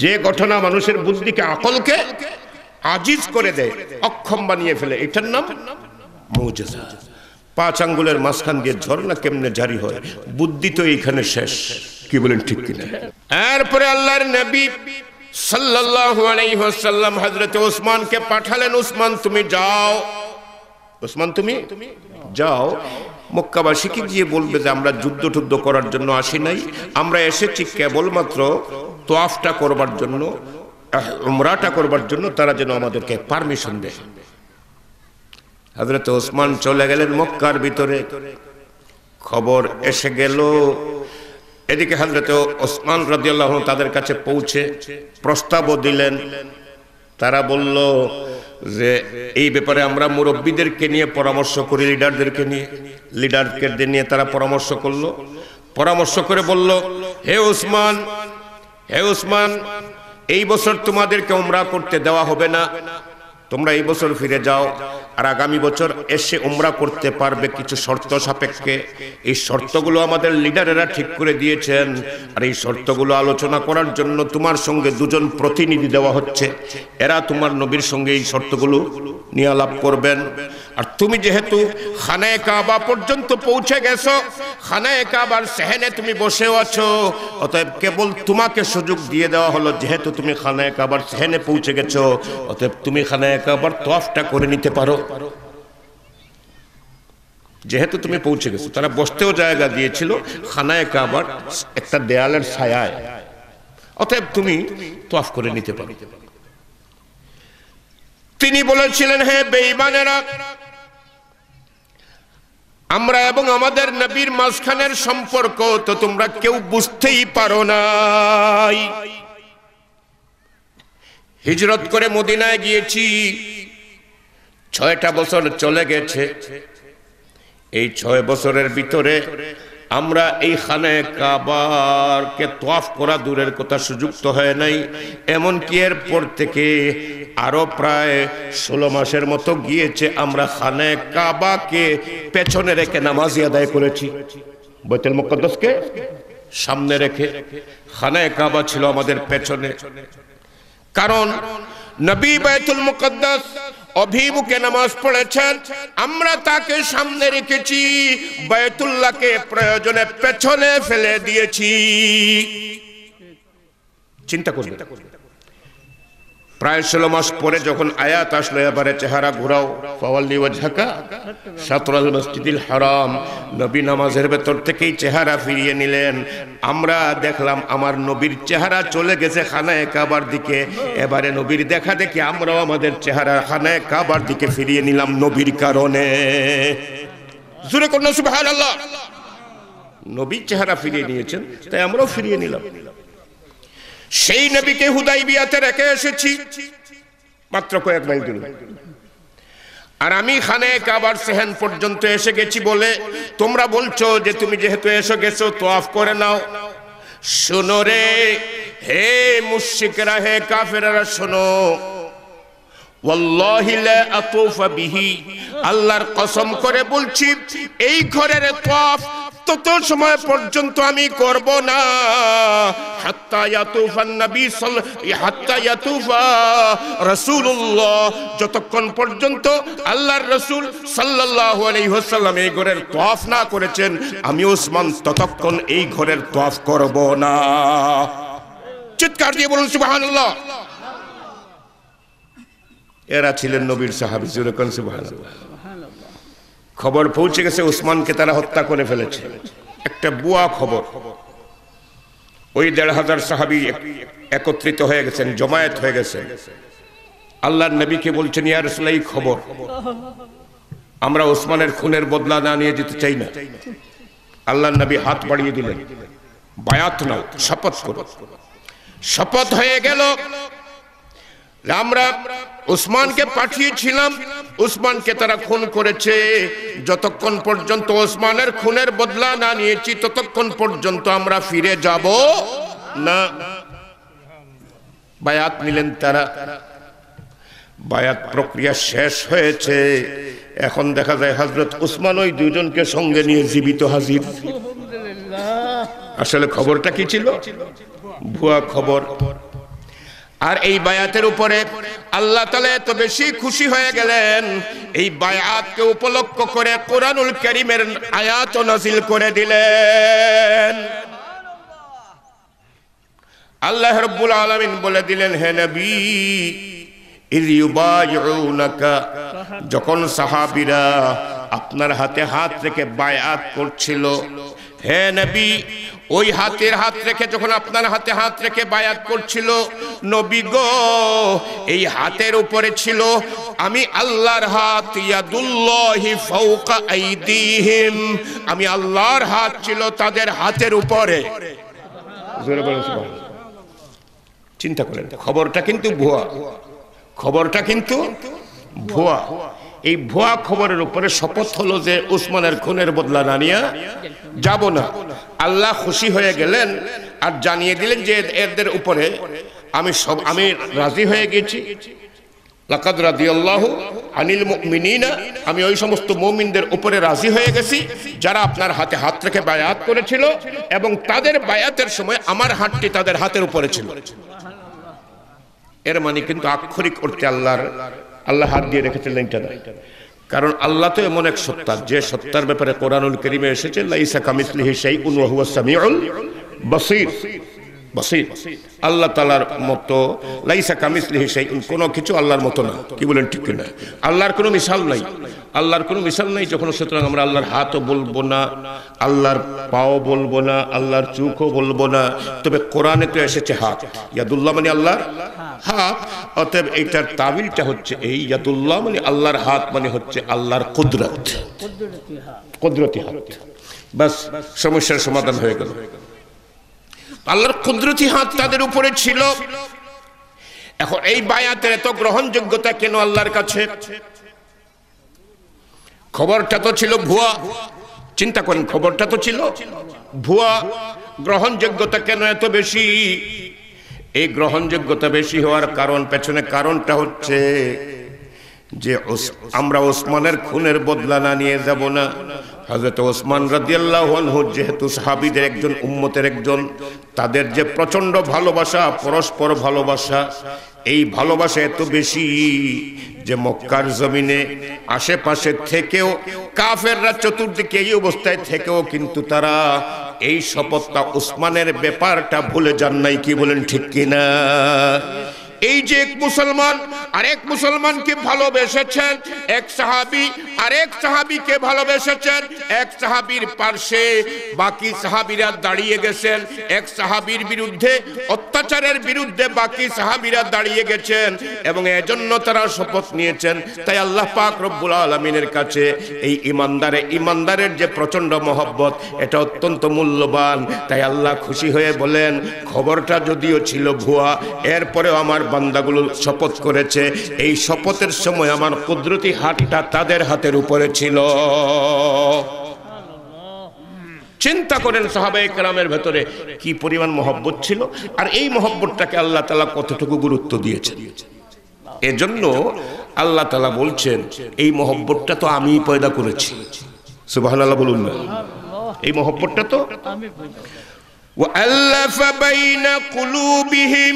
যে ঘটনা মানুষের বুদ্ধিকে, আকলকে আজিজ করে দেয়, অক্ষম বানিয়ে ফেলে, এটার নাম মুজিজা। 5 আঙ্গুলের মাঝখান দিয়ে ঝর্ণা কেমনে জারি হয়, বুদ্ধি তো এইখানে শেষ। কি বলেন, ঠিক কিনা? এরপরে আল্লাহর নবী সাল্লাল্লাহু আলাইহি ওয়াসাল্লাম হযরত ওসমানকে পাঠালেন, ওসমান তুমি যাও, ওসমান তুমি যাও, মক্কাবাসীকে গিয়ে বলবে যে আমরা যুদ্ধ করার জন্য আসি নাই, আমরা এসেছি কেবলমাত্র তোয়াফটা করবার জন্য, উমরাটা করবার জন্য, তারা যেন আমাদেরকে পারমিশন দেয়। হযরত ওসমান চলে গেলেন মক্কার ভিতরে। খবর এসে গেল, এদিকে হযরত ওসমান রাদিয়াল্লাহু আনহু তাদের কাছে পৌঁছে প্রস্তাবও দিলেন। তারা বলল যে এই ব্যাপারে আমরা মুরব্বীদেরকে নিয়ে পরামর্শ করি, লিডারদেরকে নিয়ে তারা পরামর্শ করলো। পরামর্শ করে বলল, হে ওসমান, এই বছর তোমাদেরকে উমরা করতে দেওয়া হবে না, তোমরা এই বছর ফিরে যাও, আর আগামী বছর এসে উমরা করতে পারবে কিছু শর্ত সাপেক্ষে। এই শর্তগুলো আমাদের লিডারেরা ঠিক করে দিয়েছেন, আর এই শর্তগুলো আলোচনা করার জন্য তোমার সঙ্গে 2 জন প্রতিনিধি দেওয়া হচ্ছে। এরা তোমার নবীর সঙ্গে এই শর্তগুলো নিয়ে আলাপ করবেন। আর তুমি যেহেতু খানায়ে কাবা পর্যন্ত পৌঁছে গেছো, খানায়ে কাবার সেহেনে তুমি বসেও আছো, অতএব কেবল তোমাকে সুযোগ দিয়ে দেওয়া হলো, যেহেতু তুমি খানায়ে কাবার সেহেনে পৌঁছে গেছো, অতএব তুমি খানায়ে কাবার তওয়াফটা করে নিতে পারো। যেহেতু তুমি পৌঁছে গেছো, তারা বসতেও জায়গা দিয়েছিল খানায়ে কাবার একটা দেয়ালের ছায়ায়, অতএব তুমি তওয়াফ করে নিতে পারো। তিনি বলেছিলেন, হে বেঈমানেরা, আমরা এবং আমাদের নবীর মাঝখানের সম্পর্ক তো তোমরা কেউ বুঝতেই পারো নাই। হিজরত করে মদিনায় গিয়েছি, 6টা বছর চলে গেছে। এই 6 বছরের ভিতরে আমরা এই খানায়ে কাবারকে তওয়াফ করা দূরের কথা, সুযোগ তো হয় নাই। এমনকি এরপর থেকে আরো প্রায় 16 মাসের মতো গিয়েছে আমরা খানায়ে কাবাকে পেছনে রেখে নামাজ আদায় করেছি। বাইতুল মুকদ্দাসকে সামনে রেখে খানায়ে কাবা ছিল আমাদের পেছনে। কারণ নবী বাইতুল মুকদ্দাস অভিমুখে নামাজ পড়েছেন, আমরা তাকে সামনে রেখেছি, বাইতুল্লাহকে প্রয়োজনে পেছনে ফেলে দিয়েছি। চিন্তা করবেন, প্রায় 16 মাস পরে যখন আয়াত আসলো, এবারে চেহারা ঘুরাও, ফাওয়াল্লি ওয়াজহাকা শাতরাল মসজিদিল হারাম, নবী নামাজের ভেতর থেকেই চেহারা ফিরিয়ে নিলেন। আমরা দেখলাম আমার নবীর চেহারা চলে গেছে খানায়ে কাবার দিকে। এবারে নবীর দেখা দেখি আমরাও আমাদের চেহারা খানায়ে কাবার দিকে ফিরিয়ে নিলাম নবীর কারণে। জোরে করুন সুবহানাল্লাহ। নবীর চেহারা ফিরিয়ে নিয়েছেন, তাই আমরাও ফিরিয়ে নিলাম। সেই নবীকে হুদাইবিয়াতে রেখে এসেছি মাত্র কয়েক মাইল দূরে, আর আমি খানায়ে কাবার সেহেন পর্যন্ত এসে গেছি বলে তোমরা বলছো যে তুমি যেহেতু এসে গেছো তওয়াফ করে নাও। শোনো রে হে মুশরিকরা, হে কাফেররা, শোনো, ওয়াল্লাহি লা আতুফা বিহি, আল্লাহর কসম করে বলছি এই ঘরের তওয়াফ তত সময় পর্যন্ত আমি করব না, হাত্তা ইয়াতুফান নবী হাত্তা ইয়াতুফা রাসূলুল্লাহ, যতক্ষণ পর্যন্ত আল্লাহর রাসূল সাল্লাল্লাহু আলাইহি ওয়াসাল্লাম এই ঘরের তওয়াফ না করেছেন, আমি ওসমান ততক্ষণ এই ঘরের তওয়াফ করব না। চিৎকার দিয়ে বলুন সুবহানাল্লাহ। এরা ছিলেন নবীর সাহাবী, জোরে কোন সুবহানাল্লাহ। খবর পৌঁছে গেছে ওসমানকে তারা হত্যা করে ফেলেছে। একটা বুয়া খবর। ওই ১৫০০ সাহাবী একত্রিত হয়ে গেছেন, জমায়েত হয়ে গেছেন। আল্লাহর নবীকে বলছেন, ইয়া রাসূলুল্লাহ, এই খবর, আমরা ওসমানের খুনের বদলা না নিয়ে যেতে চাই না। আল্লাহর নবী হাত বাড়িয়ে দিলেন, বায়াত নাও, শপথ করো। শপথ হয়ে গেল। আমরা ওসমানকে পাঠিয়েছিলাম, ওসমানকে তারা খুন করেছে। যতক্ষণ পর্যন্ত ওসমানের খুনের বদলা না নিয়েছি ততক্ষণ পর্যন্ত আমরা ফিরে যাব না। বায়াত নিলেন তারা। বায়াত প্রক্রিয়া শেষ হয়েছে। এখন দেখা যায় হযরত ওসমান ওই দুইজনকে সঙ্গে নিয়ে জীবিত হাজির। আসলে খবরটা কি ছিল? ভুয়া খবর। আর এই বায়াতের উপরে আল্লাহ তাআলা এত বেশি খুশি হয়ে গেলেন, এই বায়াতকে উপলক্ষ করে কোরআনুল কারীমের আয়াত নাযিল করে দিলেন। আল্লাহ রাব্বুল আলামিন বলে দিলেন, হে নবী, ইয ইউবাইউনাকা, যখন সাহাবীরা আপনার হাতে হাত রেখে বায়াত করছিল, হে নবী, ওই হাতের হাত রেখে যখন আপনার হাতে হাত রেখে বায়াত করছিল, নবী গো, এই হাতের উপরে ছিল আমি আল্লাহর হাত, ইয়াদুল্লাহি ফাওকা আইদিহিম, আমি আল্লাহর হাত ছিল তাদের হাতের উপরে। জোরে বলেন সুবহানাল্লাহ। চিন্তা করেন, খবরটা কিন্তু ভুয়া, খবরটা কিন্তু ভুয়া। এই ভুয়া খবরের উপরে শপথ হলো যে ওসমানের খুনের বদলা না নিয়ে যাব না। আল্লাহ খুশি হয়ে গেলেন আর জানিয়ে দিলেন যে এদের উপরে আমি রাজি হয়ে গেছি। লাকাদ রাদিয়াল্লাহু আনিল মুমিনিনা, আমি ওই সমস্ত মুমিনদের উপরে রাজি হয়ে গেছি যারা আপনার হাতে হাত রেখে বায়াত করেছিল, এবং তাদের বায়াতের সময় আমার হাতটি তাদের হাতের উপরে ছিল। এর মানে কিন্তু আক্ষরিক অর্থে আল্লাহ হাত দিয়ে রেখেছিলেন এটা না। কারণ আল্লাহ তো এমন এক সত্তা, যে সত্তার ব্যাপারে কোরআনুল কারীমে এসেছে, লাইসা কামিসলিহি শাইউন ওয়া হুয়াস সামিউল বাসীর। বাসীর আল্লাহ তাআলার মতো, লাইসা কামিসলিহি শাইউন, কোনো কিছু আল্লাহর মতো না। কি বলেন, ঠিক না? আল্লাহর কোনো মিসাল নাই, আল্লাহর কোনো মিসাল নাই। যখন সুতরাং আমরা আল্লাহর হাতও বলবো না, আল্লাহর পাও বলবো না, আল্লাহর চোখও বলবো না। তবে কোরআনে তো এসেছে হাত, ইয়াদুল্লাহ মানে আল্লাহর হাত। অতএব এইটার তাবিলটা হচ্ছে এই, ইয়াদুল্লাহ মানে আল্লাহর হাত, মানে হচ্ছে আল্লাহর কুদরত, কুদরতি হাত। বাস, সমস্যার সমাধান হয়ে গেল। আল্লাহর কুদরতি হাত তাদের উপরে ছিল। এখন এই বায়াতের এত গ্রহণযোগ্যতা কেন আল্লাহর কাছে? খবরটা তো ছিল ভুয়া। চিন্তা করেন, খবরটা তো ছিল ভুয়া। গ্রহণযোগ্যতা কেন এত বেশি? এই গ্রহণযোগ্যতা বেশি হওয়ার পেছনে কারণটা হচ্ছে যে আমরা ওসমানের খুনের বদলা না নিয়ে যাব না। হযরত ওসমান রাদিয়াল্লাহু আনহু যেহেতু সাহাবীদের একজন, উম্মতের একজন, তাদের যে প্রচন্ড ভালোবাসা, পরস্পর ভালোবাসা, এই ভালোবাসা এত বেশি যে মক্কার জমিনে আশেপাশে থেকেও কাফেররা চতুর্দিকে এই অবস্থায় থেকেও কিন্তু তারা এই শপথটা, ওসমানের ব্যাপারটা ভুলে যান নাই। কি বলেন, ঠিক কিনা? এই যে এক মুসলমান আরেক মুসলমানকে ভালোবেসেছেন, এক সাহাবী আরেক সাহাবীকে ভালোবেসেছেন, এক সাহাবীর পাশে বাকি সাহাবীরা দাঁড়িয়ে গেছেন, এক সাহাবীর বিরুদ্ধে, অত্যাচারের বিরুদ্ধে বাকি সাহাবীরা দাঁড়িয়ে গেছেন, এবং এজন্য তারা শপথ নিয়েছেন। তাই আল্লাহ পাক রব্বুল আলামিনের কাছে এই ইমানদারের যে প্রচন্ড মহব্বত, এটা অত্যন্ত মূল্যবান। তাই আল্লাহ খুশি হয়ে বলেন, খবরটা যদিও ছিল ভুয়া, এরপরেও আমার বান্দাগুলো শপথ করেছে। এই শপথের সময় আমার কুদরতি হাতটা তাদের হাতের উপরে ছিল। চিন্তা করেন সাহাবায়ে কেরামের ভেতরে কি পরিমাণ মহব্বত ছিল, আর এই মহব্বতটাকে আল্লাহ তাআলা কতটুকু গুরুত্ব দিয়েছেন। এজন্য আল্লাহ তাআলা বলছেন, এই মহব্বতটা তো আমিই পয়দা করেছি। সুবহানাল্লাহ বলুন না। এই মহব্বতটা তো আমি পয়দা করেছি। ওয়া আল্লাফা বাইনা কুলুবিহিম,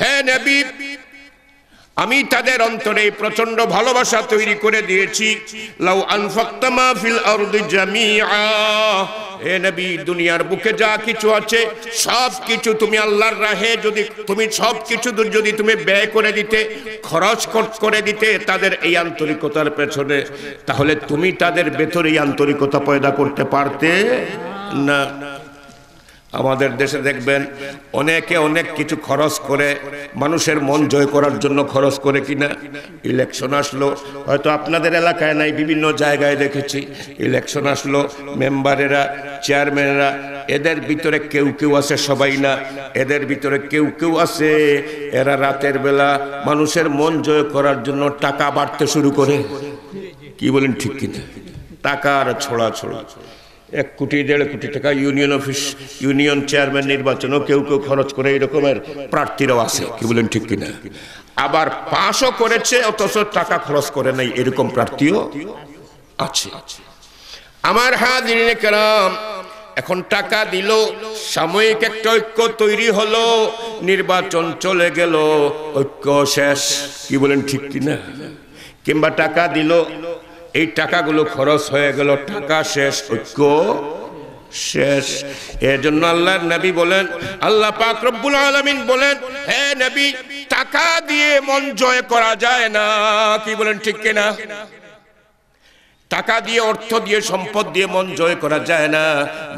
হে নবী, আমি তাদের অন্তরে প্রচন্ড ভালোবাসা তৈরি করে দিয়েছি। লাউ আনফাকতা মা ফিল আরদি জামিআ, হে নবী দুনিয়ার বুকে যা কিছু আছে সব কিছু তুমি আল্লাহর রাহে যদি তুমি সব কিছু যদি তুমি ব্যয় করে দিতে, খরচ করে দিতে তাদের এই আন্তরিকতার পেছনে, তাহলে তুমি তাদের ভেতরে এই আন্তরিকতা পয়দা করতে পারতে না। আমাদের দেশে দেখবেন অনেকে অনেক কিছু খরচ করে, মানুষের মন জয় করার জন্য খরচ করে কিনা। ইলেকশন আসলো, হয়তো আপনাদের এলাকায় নাই, বিভিন্ন জায়গায় দেখেছি, ইলেকশন আসলো, মেম্বারেরা চেয়ারম্যানেরা এদের ভিতরে কেউ কেউ আছে, সবাই না, এদের ভিতরে কেউ কেউ আছে এরা রাতের বেলা মানুষের মন জয় করার জন্য টাকা বাড়তে শুরু করে। কি বলেন ঠিক কিনা? টাকার ছোড়া ছোড়া 1 কোটি 1.5 কোটি টাকা ইউনিয়ন অফিস, ইউনিয়ন চেয়ারম্যান নির্বাচনও কেউ কেউ খরচ করে, এই রকমের প্রার্থীরাও আছে। কি বলেন ঠিক কিনা? আবার পাশও করেছে অথচ টাকা খরচ করে নাই, এরকম প্রার্থীও আছে। আমার হাজিরিনে কেরাম, এখন টাকা দিল, সাময়িক একটা ঐক্য তৈরি হলো, নির্বাচন চলে গেল, ঐক্য শেষ। কি বলেন ঠিক কিনা? কিংবা টাকা দিল, এই টাকাগুলো খরচ হয়ে গেল, টাকা শেষ, ঐক্য শেষ। এর জন্য আল্লাহর নবী বলেন, আল্লাহ পাক রব্বুল আলামিন বলেন, হে নবী টাকা দিয়ে মন জয় করা যায় না। কি বলেন ঠিক কিনা? টাকা দিয়ে, অর্থ দিয়ে, সম্পদ দিয়ে মন জয় করা যায় না।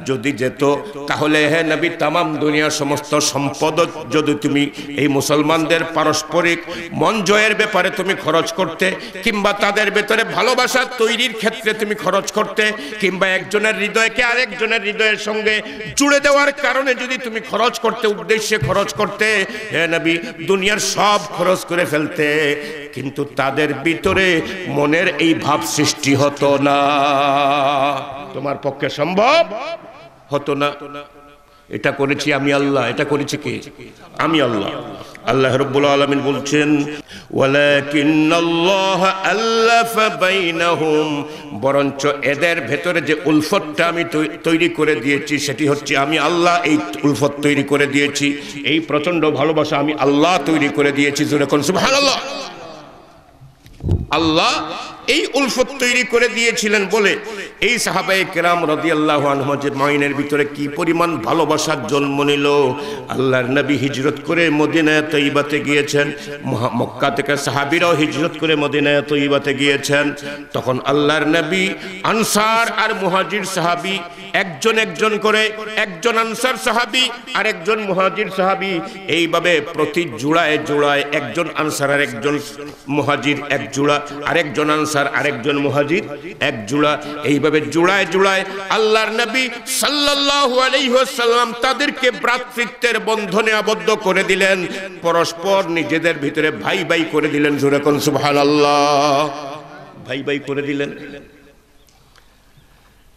যদি যেত তাহলে হে নবী তামাম দুনিয়ার সমস্ত সম্পদ যদি তুমি এই মুসলমানদের পারস্পরিক মন জয়ের ব্যাপারে তুমি খরচ করতে, কিংবা তাদের ভেতরে ভালোবাসা তৈরির ক্ষেত্রে তুমি খরচ করতে, কিংবা একজনের হৃদয়কে আরেকজনের হৃদয়ের সঙ্গে জুড়ে দেওয়ার কারণে যদি তুমি খরচ করতে, উদ্দেশ্যে খরচ করতে, হে নবী দুনিয়ার সব খরচ করে ফেলতে, কিন্তু তাদের ভিতরে মনের এই ভাব সৃষ্টি হতো না। তোমার পক্ষে সম্ভব হতো না। এটা করেছি আমি আল্লাহ। এটা করেছি কে? আমি আল্লাহ। আল্লাহ রাব্বুল আলামিন বলছেন, ওয়ালাকিন্নাল্লাহ আল্লাফা বাইনাহুম, বরঞ্চ এদের ভেতরে যে উলফতটা আমি তৈরি করে দিয়েছি সেটি হচ্ছে আমি আল্লাহ এই উলফত তৈরি করে দিয়েছি। এই প্রচন্ড ভালোবাসা আমি আল্লাহ তৈরি করে দিয়েছি। জোরে কোন সুবহানাল্লাহ। আল্লাহ এই উলফত তৈরি করে দিয়েছিলেন বলে এই সাহাবায়ে কেরাম রাদিয়াল্লাহু আনহুম আজমাইনের ভিতরে কি পরিমাণ ভালোবাসার জন্ম নিল। আল্লাহর নবী হিজরত করে মদিনায়ে তয়্যিবাতে গিয়েছেন, মক্কা থেকে সাহাবীরাও হিজরত করে মদিনায়ে তয়্যিবাতে গিয়েছেন। তখন আল্লাহর নবী আনসার আর মুহাজির সাহাবী একজন একজন করে, একজন আনসার সাহাবী আর একজন মুহাজির সাহাবী, এইভাবে প্রতি জোড়ায় জোড়ায় একজন আনসার আর একজন মুহাজির এক জোড়া, আরেকজন আনসার আরেকজন মুহাজির এক জোড়া, এইভাবে জোড়ায় জোড়ায় আল্লাহর নবী সাল্লাল্লাহু আলাইহি ওয়াসাল্লাম তাদেরকে ভ্রাতৃত্বের বন্ধনে আবদ্ধ করে দিলেন, পরস্পর নিজেদের ভিতরে ভাই ভাই করে দিলেন। জোরে কোন সুবহানাল্লাহ। ভাই ভাই করে দিলেন।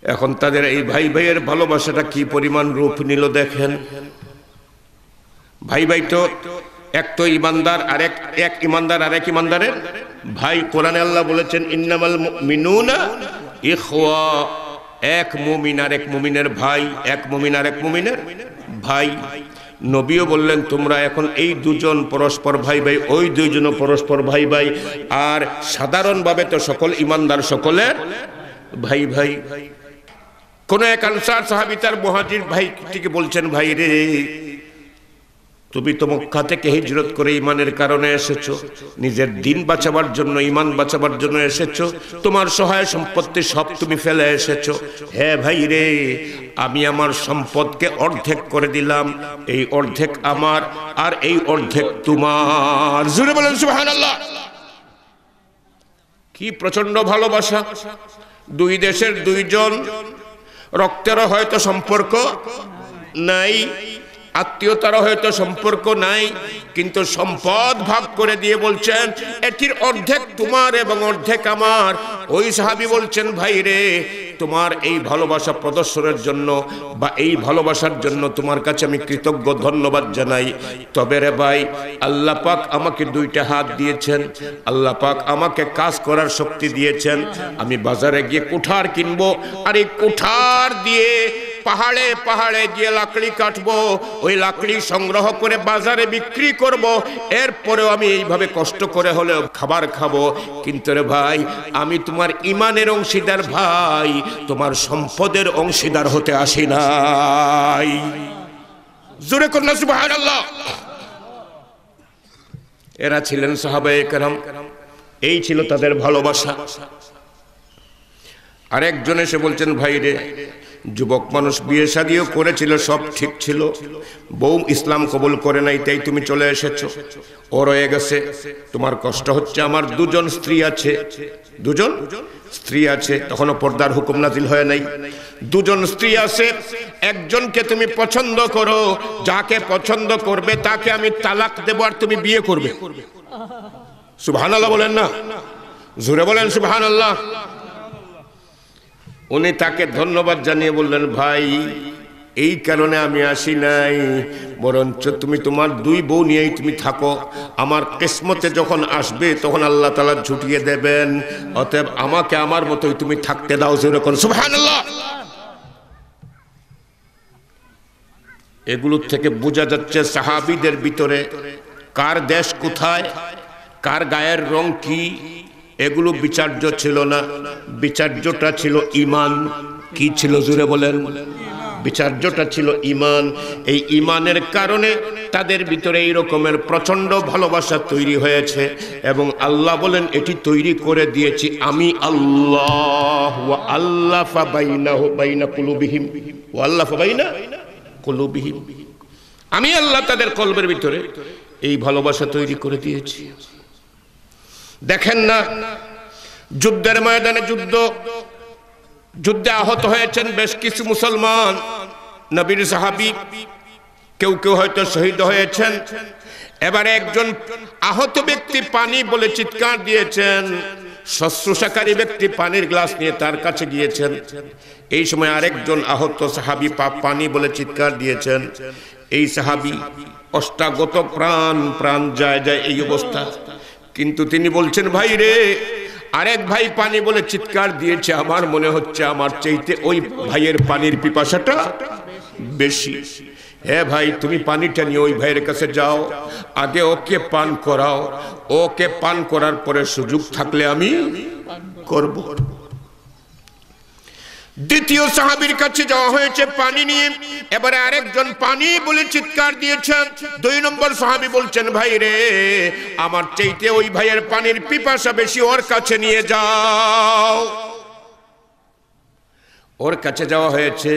এখন তাদের এই ভাই ভাইয়ের ভালোবাসাটা কি পরিমাণ রূপ নিল দেখেন। ভাই ভাই তো এক তো ইমানদার, আর এক ইমানদার আর এক ইমানদারের ভাই। কোরআনে আল্লাহ বলেছেন, ইন্নামাল মুমিনুনা ইখওয়া, এক মুমিন আর এক মুমিনের ভাই, এক মুমিন আর এক মুমিনের ভাই। নবীও বললেন, তোমরা এখন এই দুজন পরস্পর ভাই ভাই, ওই দুইজনও পরস্পর ভাই ভাই। আর সাধারণভাবে তো সকল ইমানদার সকলের ভাই ভাই। কোন এক আনসার সাহাবী তার মুহাজির ভাইটিকে বলছেন, ভাই রে, তুমি তো মক্কা থেকে হিজরত করে ইমানের কারণে এসেছো, নিজের দিন বাঁচাবার জন্য, ইমান বাঁচাবার জন্য এসেছো, তোমার সহায় সম্পত্তি সব তুমি ফেলে এসেছো। হ্যাঁ ভাই রে, আমি আমার সম্পদকে অর্ধেক করে দিলাম, এই অর্ধেক আমার আর এই অর্ধেক তোমার। জোরে বলেন সুবহানাল্লাহ। কি প্রচন্ড ভালোবাসা। দুই দেশের দুইজন, রক্তেরও হয়তো সম্পর্ক নাই, আত্মীয়তারও হয়তো সম্পর্ক নাই, কিন্তু সম্পদ ভাগ করে দিয়ে বলছেন, এটির অর্ধেক তোমার এবং অর্ধেক আমার। ওই সাহাবী বলছেন, ভাই রে, তোমার এই ভালোবাসা প্রদর্শনের জন্য বা এই ভালোবাসার জন্য তোমার কাছে আমি কৃতজ্ঞ, ধন্যবাদ জানাই। তবে রে ভাই, আল্লাহ পাক আমাকে দুইটা হাত দিয়েছেন, আল্লাহ পাক আমাকে কাজ করার শক্তি দিয়েছেন। আমি বাজারে গিয়ে কুঠার কিনবো, আর এই কুঠার দিয়ে পাহাড়ে পাহাড়ে গিয়ে লাকড়ি কাটবো, ওই লাকড়ি সংগ্রহ করে বাজারে বিক্রি করব, এরপরেও আমি এইভাবে কষ্ট করে হলেও খাবার খাবো। কিন্তু রে ভাই, আমি তোমার ইমানের অংশীদার ভাই, তোমার সম্পদের অংশীদার হতে আসি নাই। জোরে কন্যা সুবহানাল্লাহ। এরা ছিলেন সাহাবায়ে কেরাম, এই ছিল তাদের ভালোবাসা। আরেকজন এসে বলছেন, ভাই রে, যুবক মানুষ, বিয়ে শাদিও করেছিল, সব ঠিক ছিল, বউ ইসলাম কবুল করে নাই, তাই তুমি চলে এসেছো। ও রয়ে গেছে, তোমার কষ্ট হচ্ছে। আমার দুজন স্ত্রী আছে, দুজন স্ত্রী আছে, তখনও পর্দার হুকুম নাজিল হয় নাই। দুজন স্ত্রী আছে, একজনকে তুমি পছন্দ করো, যাকে পছন্দ করবে তাকে আমি তালাক দেব, আর তুমি বিয়ে করবে। সুবহানাল্লাহ বলেন না, জোরে বলেন সুবহানাল্লাহ। উনি তাকে ধন্যবাদ জানিয়ে বললেন, ভাই এই কারণে আমি আসি নাই, বরঞ্চ তুমি তোমার দুই বউ নিয়েই তুমি থাকো, আমার কিসমতে যখন আসবে তখন আল্লাহ তাআলা ঝুটিয়ে দেবেন, অতএব আমাকে আমার মতোই তুমি থাকতে দাও। যেরকম সুবহানাল্লাহ। এগুলোর থেকে বোঝা যাচ্ছে সাহাবীদের ভিতরে কার দেশ কোথায়, কার গায়ের রং কি, এগুলো বিচার্য ছিল না। বিচার্যটা ছিল ঈমান। কি ছিল জোরে বলেন? বিচার্যটা ছিল ঈমান। এই ঈমানের কারণে তাদের ভিতরে এই রকমের প্রচন্ড ভালোবাসা তৈরি হয়েছে, এবং আল্লাহ বলেন এটি তৈরি করে দিয়েছি আমি আল্লাহ। ওয়া আল্লাফা বাইনা কুলুবিহিম, ওয়া আল্লাফা বাইনা কুলুবিহিম। আমি আল্লাহ তাদের কলবের ভিতরে এই ভালোবাসা তৈরি করে দিয়েছি। দেখেন না, যুদ্ধের ময়দানে যুদ্ধে আহত হয়েছেন বেশ কিছু মুসলমান নবীর সাহাবী, কেউ কেউ হয়তো শহীদ হয়েছেন। এবারে একজন আহত ব্যক্তি পানি বলে চিৎকার দিয়েছেন, শুশ্রূষাকারী ব্যক্তি পানির গ্লাস নিয়ে তার কাছে গিয়েছেন। এই সময় আরেকজন আহত সাহাবী পানি বলে চিৎকার দিয়েছেন। এই সাহাবী অষ্টাগত, প্রাণ যায় এই অবস্থা। কিন্তু তিনি বলছেন, ভাই রে, আরেক ভাই পানি বলে চিৎকার দিয়েছে, আমার মনে হচ্ছে আমার চাইতে ওই ভাইয়ের পানির পিপাসাটা বেশি। হে ভাই, তুমি পানিটা নিয়ে ওই ভাইয়ের কাছে যাও, আগে ওকে পান করাও, ওকে পান করার পরে সুযোগ থাকলে আমি করব। দ্বিতীয় সাহাবীর কাছে যাওয়া হয়েছে পানি নিয়ে। এবারে আরেকজন পানি বলে চিৎকার দিয়েছেন। 2 নম্বর সাহাবী বলছেন, ভাই রে, আমার চাইতে ওই ভাইয়ের পানির পিপাসা বেশি, ওর কাছে নিয়ে যাও। ওর কাছে যাওয়া হয়েছে।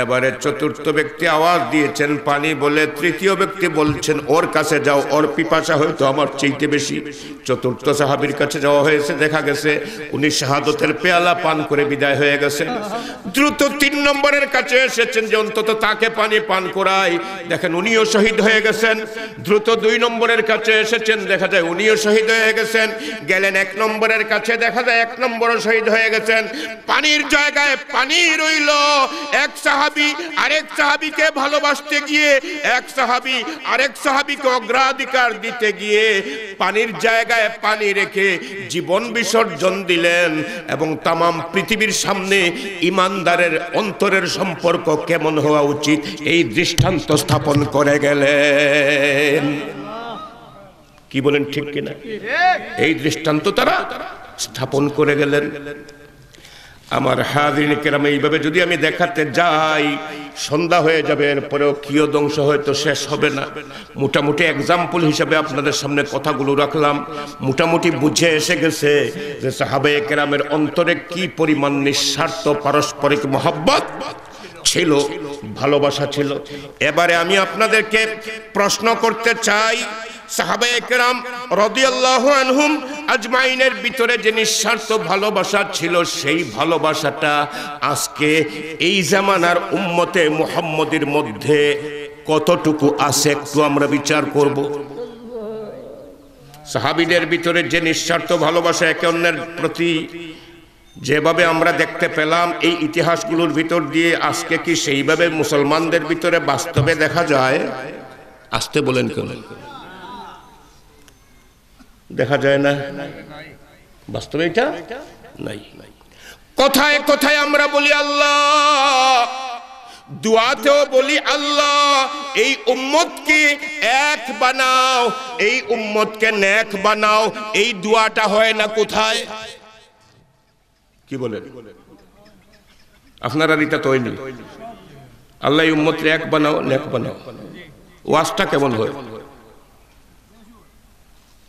এবারে চতুর্থ ব্যক্তি আওয়াজ দিয়েছেন পানি বলে, তৃতীয় ব্যক্তি বলছেন ওর কাছে যাও, ওর পিপাসা হয়তো আমার চাইতে বেশি। চতুর্থ সাহাবীর কাছে যাওয়া হয়েছে, দেখা গেছে উনি শাহাদতের পেয়ালা পান করে বিদায় হয়ে গেছেন। দ্রুত 3 নম্বরের কাছে এসেছেন যে অন্তত তাকে পানি পান করাই, দেখেন উনিও শহীদ হয়ে গেছেন। দ্রুত 2 নম্বরের কাছে এসেছেন, দেখা যায় উনিও শহীদ হয়ে গেছেন। গেলেন 1 নম্বরের কাছে, দেখা যায় 1 নম্বরও শহীদ হয়ে গেছেন। পানির জায়গায় পানি রইল। এক সাহাবী আরেক সাহাবীকে ভালোবাসতে গিয়ে, এক সাহাবী আরেক সাহাবীকে অগ্রাধিকার দিতে গিয়ে পানির জায়গায় পানি রেখে জীবন বিসর্জন দিলেন, এবং তামাম পৃথিবীর সামনে ইমানদারের অন্তরের সম্পর্ক কেমন হওয়া উচিত এই দৃষ্টান্ত স্থাপন করে গেলেন। কি বলেন, ঠিক কিনা? এই দৃষ্টান্ত তারা স্থাপন করে গেলেন। আমার হাজিরিন কেরাম, এইভাবে যদি আমি দেখাতে যাই সন্ধ্যা হয়ে যাবে, এরপরেও কিয়দংশ হয়তো শেষ হবে না। মোটামুটি এক্সাম্পল হিসাবে আপনাদের সামনে কথাগুলো রাখলাম। মোটামুটি বুঝে এসে গেছে যে সাহাবায়ে কেরামের অন্তরে কি পরিমাণ নিঃস্বার্থ পারস্পরিক মহব্বত ছিল, ভালোবাসা ছিল। এবারে আমি আপনাদেরকে প্রশ্ন করতে চাই, সাহাবায়ে কেরাম রাদিয়াল্লাহু আনহুম আজমাইনের ভিতরে যে নিঃস্বার্থ ভালোবাসা ছিল, সেই ভালোবাসাটা আজকে এই জামানার উম্মতে মুহাম্মদের মধ্যে কতটুকু আছে একটু আমরা বিচার করব। সাহাবীদের ভিতরে যে নিঃস্বার্থ ভালোবাসা একে অন্যের প্রতি যেভাবে আমরা দেখতে পেলাম এই ইতিহাসগুলোর ভিতর দিয়ে, আজকে কি সেইভাবে মুসলমানদের ভিতরে বাস্তবে দেখা যায়? আসতে বলেন কেন? দেখা যায় না, বাস্তবে এটা নাই। কোথায় কোথায় আমরা বলি আল্লাহ দুয়াতেও বলি আল্লাহ এই উম্মতকে এক বানাও, এই উম্মতকে নেক বানাও। এই দোয়াটা হয় না কোথায়? কি বলেন আপনারা? এটা তো হয়নি। আল্লাহ এই উম্মতকে এক বানাও, নেক বানাও, ওয়াজটা কেমন হয়?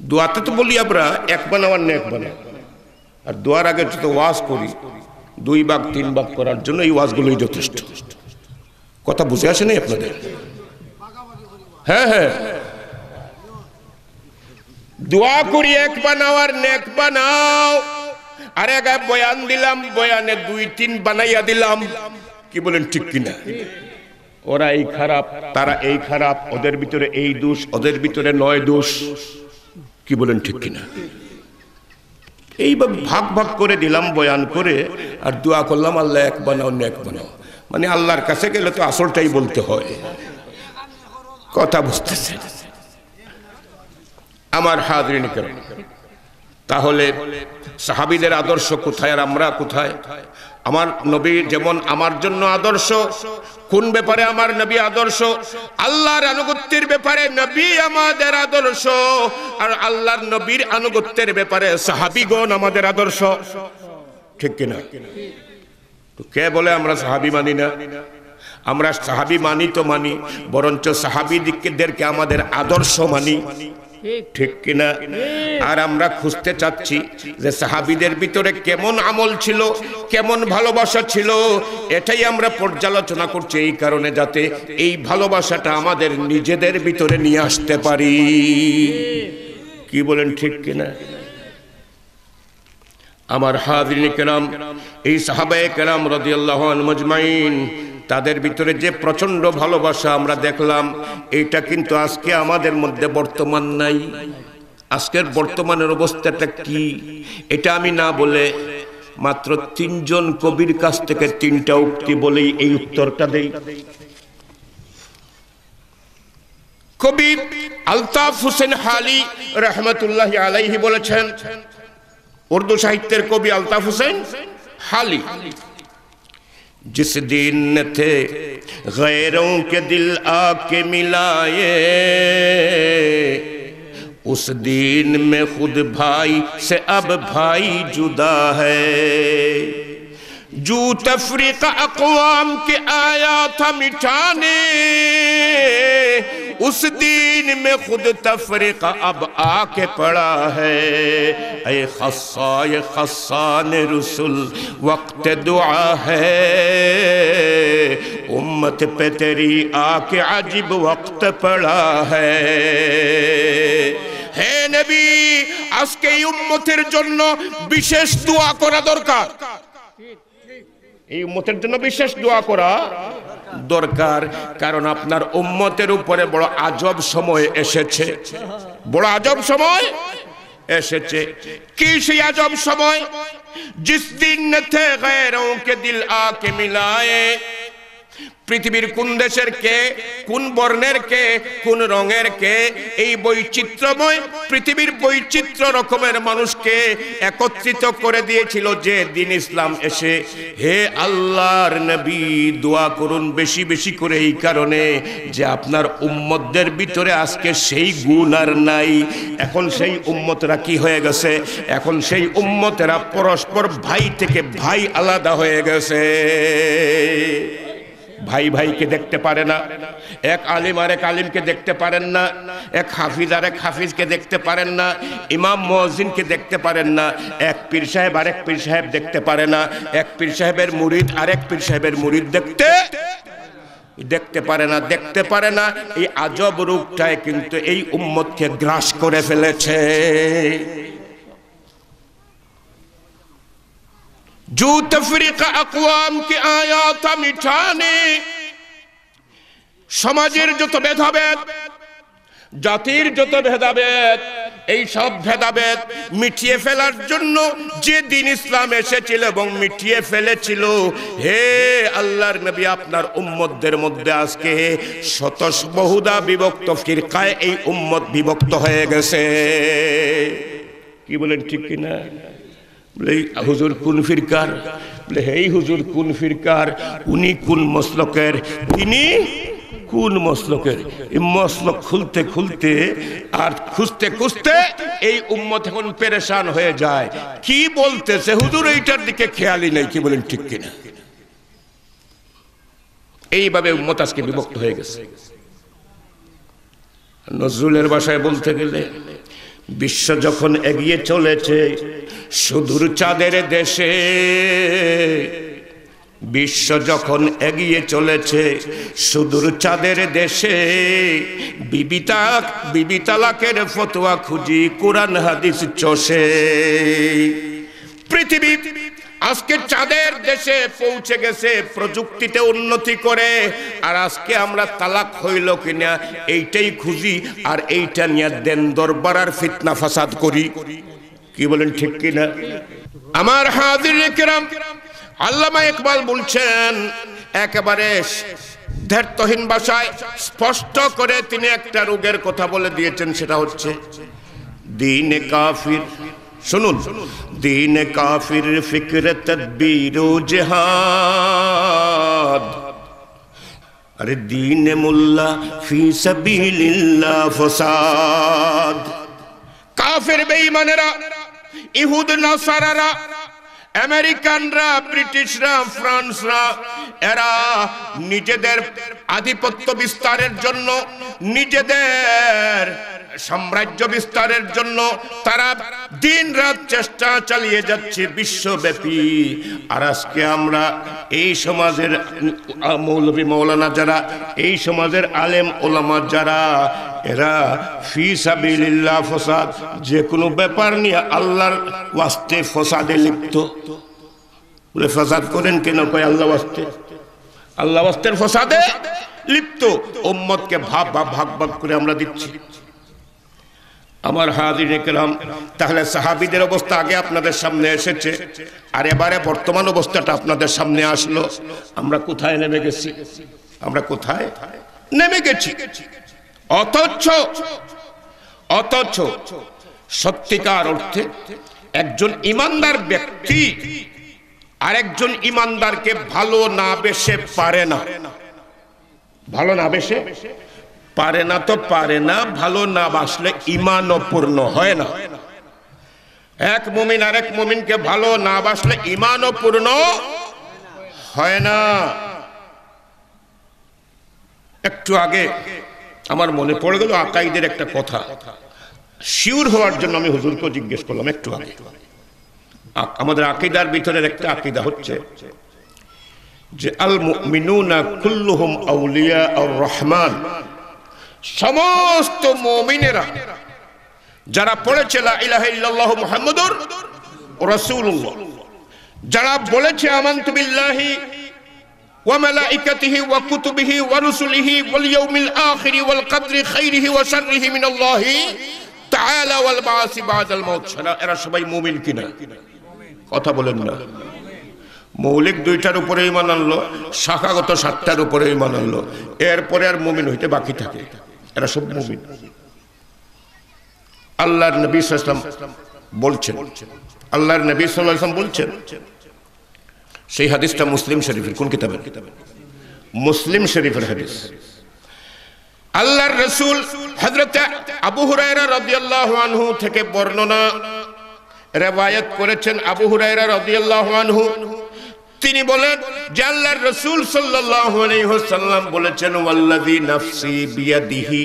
দোয়াতে তো বলি আমরা এক বানাও আর নেক বানাও, আর দোয়ার আগে যত ওয়াজ করি 2 ভাগ 3 ভাগ করার জন্য এই ওয়াজগুলোই যথেষ্ট। কথা বুঝে আসে নাই আপনাদের? হ্যাঁ হ্যাঁ, দোয়া করি এক বানাও আর নেক বানাও, আর এক বয়ান দিলাম, বয়ানে 2-3 বানাইয়া দিলাম। কি বলেন ঠিক কিনা? ওরা এই খারাপ, তারা এই খারাপ, ওদের ভিতরে এই দোষ, ওদের ভিতরে 9 দোষ। কি বলেন ঠিক কিনা? এইভাবে ভাগ ভাগ করে দিলাম বয়ান করে, আর দোয়া করলাম আল্লাহ এক বানাও নেক বানাও। মানে আল্লাহর কাছে গেলে তো আসলটাই বলতে হয়। কথা বুঝতেছেন আমার হাজরিন কিরাম? তাহলে সাহাবীদের আদর্শ কোথায় আর আমরা কোথায়? আমার নবী যেমন আমার জন্য আদর্শ, কোন ব্যাপারে আমার নবী আদর্শ? আল্লাহর আনুগত্যের ব্যাপারে নবী আমাদের আদর্শ, আর আল্লাহর নবীর আনুগত্যের ব্যাপারে সাহাবীগণ আমাদের আদর্শ। ঠিক কিনা? তো কে বলে আমরা সাহাবী মানি না? আমরা সাহাবী মানি তো মানি, বরঞ্চ সাহাবীদেরকে আমাদের আদর্শ মানি। ঠিক কিনা? আর আমরা খুঁজতে চাচ্ছি যে সাহাবীদের ভিতরে কেমন আমল ছিল, কেমন ভালোবাসা ছিল, এটাই আমরা পর্যালোচনা করছি এই কারণে যাতে এই ভালোবাসাটা আমাদের নিজেদের ভিতরে নিয়ে আসতে পারি। কি বলেন ঠিক কিনা? আমার হাজরিন কিরাম, এই সাহাবায়ে কেরাম রাদিয়াল্লাহু আনহুম আজমাইন, তাদের ভিতরে যে প্রচন্ড ভালোবাসা আমরা দেখলাম, এটা কিন্তু আজকে আমাদের মধ্যে বর্তমান নাই। আজকের বর্তমানের অবস্থাটা কি, এটা আমি না বলে মাত্র 3 জন কবির কাছ থেকে 3টা উক্তি বলেই এই উত্তরটা দেই। কবি আলতাফ হোসেন হালি রহমতুল্লাহি আলাইহি বলেছেন, उर्दू साहित्य कवि अल्ताफ हुसैन हाली, जिस दिन न थे गैरों के दिल आके मिलाए, उस दिन में खुद भाई से अब भाई जुदा है। जू तफरीका अक़वाम के आया था मिटाने, उस दिन में खुद तफरीका अब आके पड़ा है। ऐ खस्साए खस्सान रसूल वक्त दुआ है, उम्मत पे तेरी आके अजीब वक्त पड़ा है। हे नबी, আজকে এই উম্মতের জন্য বিশেষ দোয়া করা দরকার। এই উম্মতের জন্য বিশেষ দোয়া করা দরকার, কারণ আপনার উম্মতের উপরে বড় আজব সময় এসেছে, বড় আজব সময় এসেছে। কি সেই আজব সময়? জিস দিন थे गैरों के दिल आके मिलाए, পৃথিবীর কোন দেশের কে, কোন বর্ণের কে, কোন রঙের কে, এই বৈচিত্র্যময় পৃথিবীর বৈচিত্র্য রকমের মানুষকে একত্রিত করে দিয়েছিল যে দিন ইসলাম এসে। হে আল্লাহর নবী, দোয়া করুন বেশি বেশি করে, এই কারণে যে আপনার উম্মতদের ভিতরে আজকে সেই গুণ আর নাই। এখন সেই উম্মতরা কি হয়ে গেছে? এখন সেই উম্মতেরা পরস্পর ভাই থেকে ভাই আলাদা হয়ে গেছে। ভাই ভাইকে দেখতে পারে না, এক আলিম আর এক আলিমকে দেখতে পারেন না, এক হাফিজ আর এক হাফিজকে দেখতে পারেন না, ইমাম মুয়াজ্জিনকে দেখতে পারেন না, এক পীর সাহেব আর এক পীর সাহেব দেখতে পারে না, এক পীর সাহেবের মুরিদ আর এক পীর সাহেবের মুরিদ দেখতে পারে না, দেখতে পারে না। এই আজব রূপটাই কিন্তু এই উম্মতকে গ্রাস করে ফেলেছে। जो तफरीका अक़वाम की आया था मिटाने, সমাজের যত ভেদাভেদ, জাতির যত ভেদাভেদ, এই সব ভেদাভেদ মিটিয়ে ফেলার জন্য যে দিন ইসলাম এসেছিল এবং মিটিয়ে ফেলেছিল। হে আল্লাহর নবী, আপনার উম্মতদের মধ্যে আজকে শত বহুদা বিভক্ত ফিরকায় এই উম্মত বিভক্ত হয়ে গেছে। কি বলেন ঠিক কিনা? বলে হুজুর কোন ফিরকার? বলে এই হুজুর কোন ফিরকার, উনি কোন মসলকের, তিনি কোন মসলকের। এই মসলক খুলতে খুলতে আর খুঁজতে খুঁজতে এই উম্মত এখন পেরেশান হয়ে যায়। কি বলতেছে হুজুর এইটার দিকে খেয়ালই নেই। কি বলেন ঠিক কিনা? এইভাবে উম্মত আজকে বিভক্ত হয়ে গেছে। নজরুলের ভাষায় বলতে গেলে বিশ্ব যখন এগিয়ে চলেছে সুদূর চাঁদের দেশে, বিশ্ব যখন এগিয়ে চলেছে সুদূর চাঁদের দেশে, বিবি তালাকের ফতোয়া খুঁজি কোরআন হাদিস চষে। পৃথিবী আজকে চাঁদের দেশে পৌঁছে গেছে প্রযুক্তিতে উন্নতি করে, আর আজকে আমরা তালাক হইল কিনা এইটাই খুঁজি, আর এইটা নিয়ে দেন দরবার আর ফিতনা ফাসাদ করি। কি বলেন ঠিক কিনা? আমার হাজিরিনে কিরাম, আল্লামা ইকবাল বলছেন একেবারে দ্ব্যর্থহীন ভাষায় স্পষ্ট করে তিনি একটা রোগের কথা বলে দিয়েছেন, সেটা হচ্ছে দ্বীনে কাফির। শুনুন, দ্বীনে কাফির ফিক্র তদবীর ও জিহাদ, আরে দ্বীনে মুল্লা ফি সাবিলিল্লাহ ফাসাদ। কাফির বেঈমানেরা, ইহুদ নাসারারা, আমেরিকানরা, ব্রিটিশরা, ফ্রান্সরা, এরা নিজেদের আধিপত্য বিস্তারের জন্য, নিজেদের সাম্রাজ্য বিস্তারের জন্য তারা দিন রাত চেষ্টা চালিয়ে যাচ্ছে বিশ্বব্যাপী। আর আজকে আমরা এই সমাজের মৌলবী মৌলানা যারা, এই সমাজের আলেম ওলামা যারা, এরা ফি সাবিলিল্লাহ ফাসাদ, যে কোনো ব্যাপার নিয়ে আল্লাহর ওয়াস্তে ফাসাদে লিপ্ত। বলে ফাসাদ করেন কেন? কয় আল্লাহ ওয়াস্তে, আল্লাহ ওয়াস্তের ফাসাদে লিপ্ত। উম্মতকে ভাগ ভাগ করে আমরা দিচ্ছি। আমার হাজিরিনে কিরাম, তাহলে সাহাবীদের অবস্থা আগে আপনাদের সামনে এসেছে, আর এবারে বর্তমান অবস্থাটা আপনাদের সামনে আসলো। আমরা কোথায় নেমে গেছি? আমরা কোথায় নেমে গেছি? অথচ সত্যিকার অর্থে একজন ইমানদার ব্যক্তি আরেকজন ইমানদারকে ভালো না বেশে পারে না। ভালো না বেশে পারে না তো পারে না, ভালো না বাসলে ঈমানও পূর্ণ হয় না। এক মুমিন আরেক মুমিনকে ভালো না বাসলে ঈমানও পূর্ণ হয় না। একটু আগে আমার মনে পড়ে গেল আকাইদের একটা কথা, শিওর হওয়ার জন্য আমি হুজুরকে জিজ্ঞেস করলাম একটু আগে। আমাদের আকীদার ভিতরের একটা আকীদা হচ্ছে যে আল মুমিনুনা কুল্লুহুম আউলিয়া আর রহমান, সমস্ত মুমিনেরা যারা পড়েছে লা ইলাহা ইল্লাল্লাহু মুহাম্মাদুর রাসূলুল্লাহ, যারা বলেছে আমানতু বিল্লাহি ওয়া মালাইকাতিহি ওয়া কুতুবিহি ওয়া রুসুলিহি ওয়াল ইয়াউমিল আখির ওয়াল কদরি খাইরিহি ওয়া শাররিহি মিনাল্লাহি তাআলা ওয়াল বাসি বাদাল মাউত, এরা সবাই মুমিন কিনা? কথা বলেন না। মৌলিক দুইটার উপরে ঈমান আনলো, শাখাগত সাতটার উপরে ঈমান আনলো, এরপরে আর মুমিন হইতে বাকি থাকে। এরা সব মুমিন। আল্লাহর নবী সাল্লাল্লাহু আলাইহি ওয়াসাল্লাম বলছেন, আল্লাহর নবী সাল্লাল্লাহু আলাইহি ওয়াসাল্লাম বলছেন, সেই হাদিসটা মুসলিম শরীফের কোন কিতাবে? মুসলিম শরীফের হাদিস। আল্লাহর রাসূল হযরত আবু হুরায়রা রাদিয়াল্লাহু আনহু থেকে বর্ণনা রিওয়ায়াত করেছেন। আবু হুরায়রা রাদিয়াল্লাহু আনহু তিনি বলেন যে আল্লাহর রাসূল সাল্লাল্লাহু আলাইহি ওয়াসাল্লাম বলেছেন, ওয়াল্লাযী নাফসি বিয়াদিহি,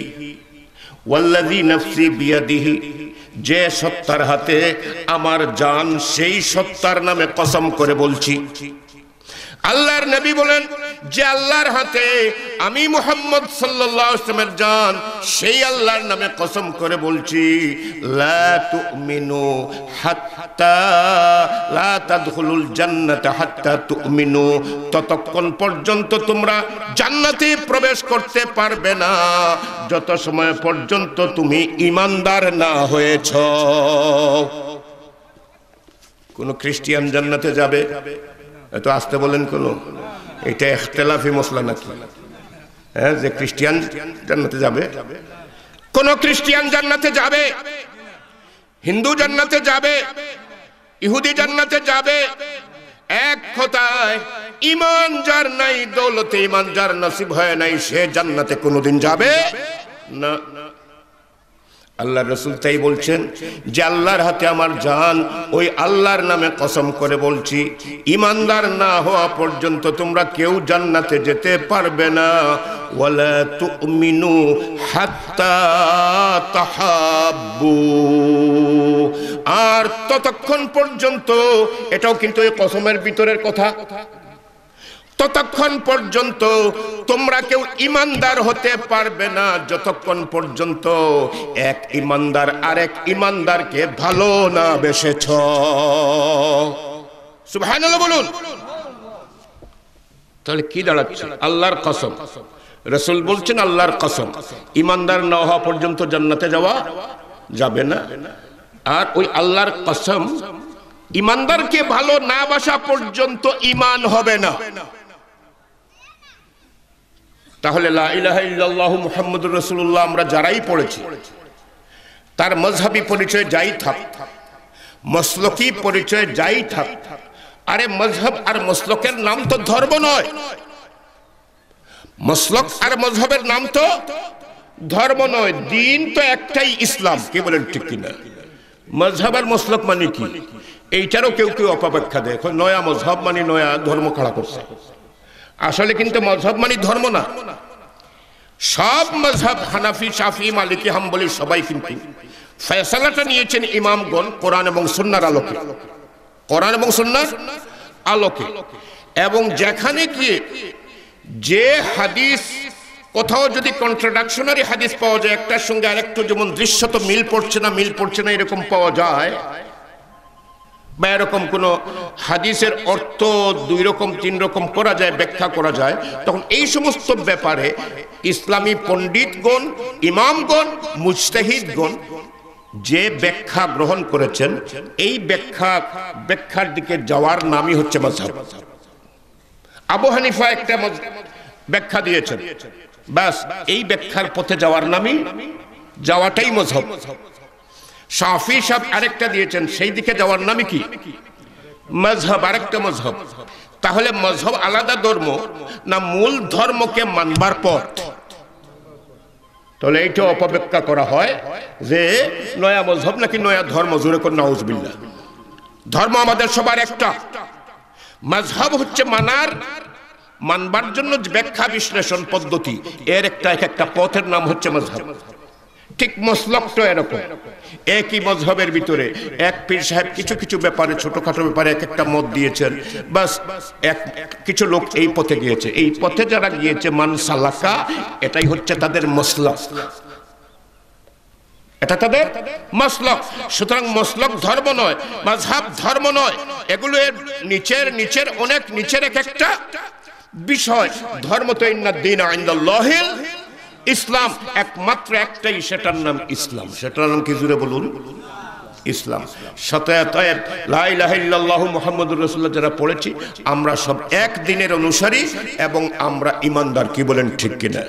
ওয়াল্লাযী নাফসি বিয়াদিহি, যে সত্তার হাতে আমার জান, সেই সত্তার নামে কসম করে বলছি। আল্লাহর নবী বলেন যে আল্লাহর হাতে আমি মুহাম্মদ সাল্লাল্লাহু আলাইহি ওয়াসাল্লামের জান, সেই আল্লাহর নামে কসম করে বলছি, লা তুমিনু হাত্তা লা তাদখুলুল জান্নাতা হাত্তা তুমিনু, ততক্ষণ পর্যন্ত তোমরা জান্নাতে প্রবেশ করতে পারবে না যত সময় পর্যন্ত তুমি ঈমানদার না হয়েছ। কোন খ্রিস্টান জান্নাতে যাবে? এত আসতে বলেন কোন? এটা ইখতিলাফি মসলা নাকি? হ্যাঁ, যে খ্রিস্টান জান্নাতে যাবে? কোন খ্রিস্টান জান্নাতে যাবে? হিন্দু জান্নাতে যাবে? ইহুদি জান্নাতে যাবে, এক কথায় ঈমান যার নাই, দৌলতে ঈমান যার নসিব হয় নাই, সে জান্নাতে কোনোদিন যাবে না। আল্লাহ রাসূল তাই বলছেন যে আল্লাহর হাতে আমার জান, ওই আল্লাহর নামে কসম করে বলছি, ঈমানদার না হওয়া পর্যন্ত তোমরা কেউ জান্নাতে যেতে পারবে না। ওয়ালা তুমিনু হাত্তা তাহাব্বু, আর ততক্ষণ পর্যন্ত, এটাও কিন্তু এই কসমের ভিতরের কথা, ততক্ষণ পর্যন্ত তোমরা কেউ ঈমানদার হতে পারবে না যতক্ষণ পর্যন্ত এক ঈমানদার আরেক ঈমানদারকে ভালো না বেসেছ। সুবহানাল্লাহ বলুন। তাহলে কি দাঁড়াচ্ছে? আল্লাহর কসম। রাসূল বলছেন আল্লাহর কসম, ঈমানদার না হওয়া পর্যন্ত জান্নাতে যাওয়া যাবে না। আর ওই আল্লাহর কসম, ঈমানদারকে ভালো না বাসা পর্যন্ত ঈমান হবে না। তাহলে লা ইলাহা ইল্লাল্লাহু মুহাম্মাদুর রাসূলুল্লাহ আমরা যারাই পড়েছি, তার মযহাবী পরিচয় যাই থাক, মসলকি পরিচয় যাই থাক, আরে মযহাব আর মসলকের নাম তো ধর্ম নয়, মসলক আর মযহাবের নাম তো ধর্ম নয়, দিন তো একটাই, ইসলাম। কি বলেন ঠিক কিনা? মযহাব আর মসলক মানে কি, এইটারও কেউ কেউ অপব্যাখ্যা দেয়, নয়া মযহাব মানে নয়া ধর্ম খাড়া করছে। আসলে কিন্তু মযহাব মানে ধর্ম না। সব মযহাব, হানাফি, শাফি, মালিকি, হাম্বলি, সবাই কিন্তু ফয়সালাটা নিয়েছেন ইমামগণ কোরআন এবং সুন্নাহর আলোকে, কোরআন এবং সুন্নাহর আলোকে। এবং যেখানে গিয়ে যে হাদিস, কোথাও যদি কন্ট্রাডিকশনারি হাদিস পাওয়া যায়, একটার সঙ্গে আরেকটা যেমন দৃশ্যত মিল পড়ছে না এরকম পাওয়া যায়, বা এরকম কোন হাদিসের অর্থ দুই রকম তিন রকম করা যায়, ব্যাখ্যা করা যায়, তখন এই সমস্ত ব্যাপারে ইসলামী পণ্ডিতগণ, ইমামগণ, মুজতাহিদগণ যে ব্যাখ্যা গ্রহণ করেছেন, এই ব্যাখ্যার দিকে যাওয়ার নামই হচ্ছে মাযহাব। আবু হানিফা একটা ব্যাখ্যা দিয়েছেন, ব্যাস এই ব্যাখ্যার পথে যাওয়ার নামই, যাওয়াটাই মাযহাব। শাফি সাহেব আরেকটা দিয়েছেন, সেই দিকে যাওয়ার নামই কি? মাযহাব, আরেকটা মাযহাব। তাহলে মাযহাব আলাদা ধর্ম না মূল ধর্মকে মানবার পথ? তাহলে এইটা অপব্যাখ্যা করা হয় যে নয়া মাযহাব নাকি নয়া ধর্ম। জোরে করে নাউজুবিল্লাহ। ধর্ম আমাদের সবার একটা, মাযহাব হচ্ছে মানবার জন্য ব্যাখ্যা বিশ্লেষণ পদ্ধতি, এর একটা পথের নাম হচ্ছে মাযহাব। ঠিক মসলকটা এরকম, একই মযহাবের ভিতরে এক পীর সাহেব কিছু কিছু ব্যাপারে, ছোটখাটো ব্যাপারে এক একটা মত দিয়েছেন, বাস কিছু লোক এই পথে গিয়েছে, এই পথে যারা গিয়েছে মান সালাকা, এটাই হচ্ছে তাদের মসলক, এটা তাদের মসলক। সুতরাং মসলক ধর্ম নয়, মাযহাব ধর্ম নয়, এগুলো এর নিচের অনেক নিচের এক একটা বিষয়। ধর্ম তো ইন্নাদ-দীনা ইনদাল্লাহিল ইসলাম, একমাত্র একটাই, সেটার নাম ইসলাম। সেটার নাম কি? জুড়ে বলুন, ইসলাম। শতায়ত লা ইলাহা ইল্লাল্লাহু মুহাম্মাদুর রাসূলুল্লাহ যারা পড়েছি, আমরা সব এক দিনের অনুসারী এবং আমরা ঈমানদার। কি বলেন ঠিক কিনা?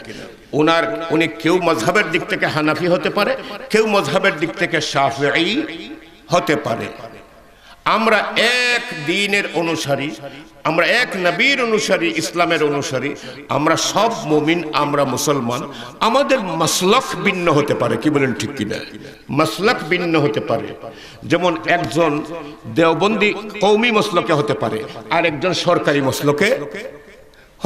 উনি কেউ মযহাবের দিক থেকে হানাফি হতে পারে, কেউ মযহাবের দিক থেকে শাফিঈ হতে পারে। আমরা এক দ্বীনের অনুসারী, আমরা এক নবীর অনুসারী, ইসলামের অনুসারী, আমরা সব মুমিন, আমরা মুসলমান। আমাদের মাসলাক ভিন্ন হতে পারে। কি বলেন ঠিক কিনা? মাসলাক ভিন্ন হতে পারে। যেমন একজন দেওবন্দি কওমি মাসলকে হতে পারে, আর একজন সরকারি মাসলকে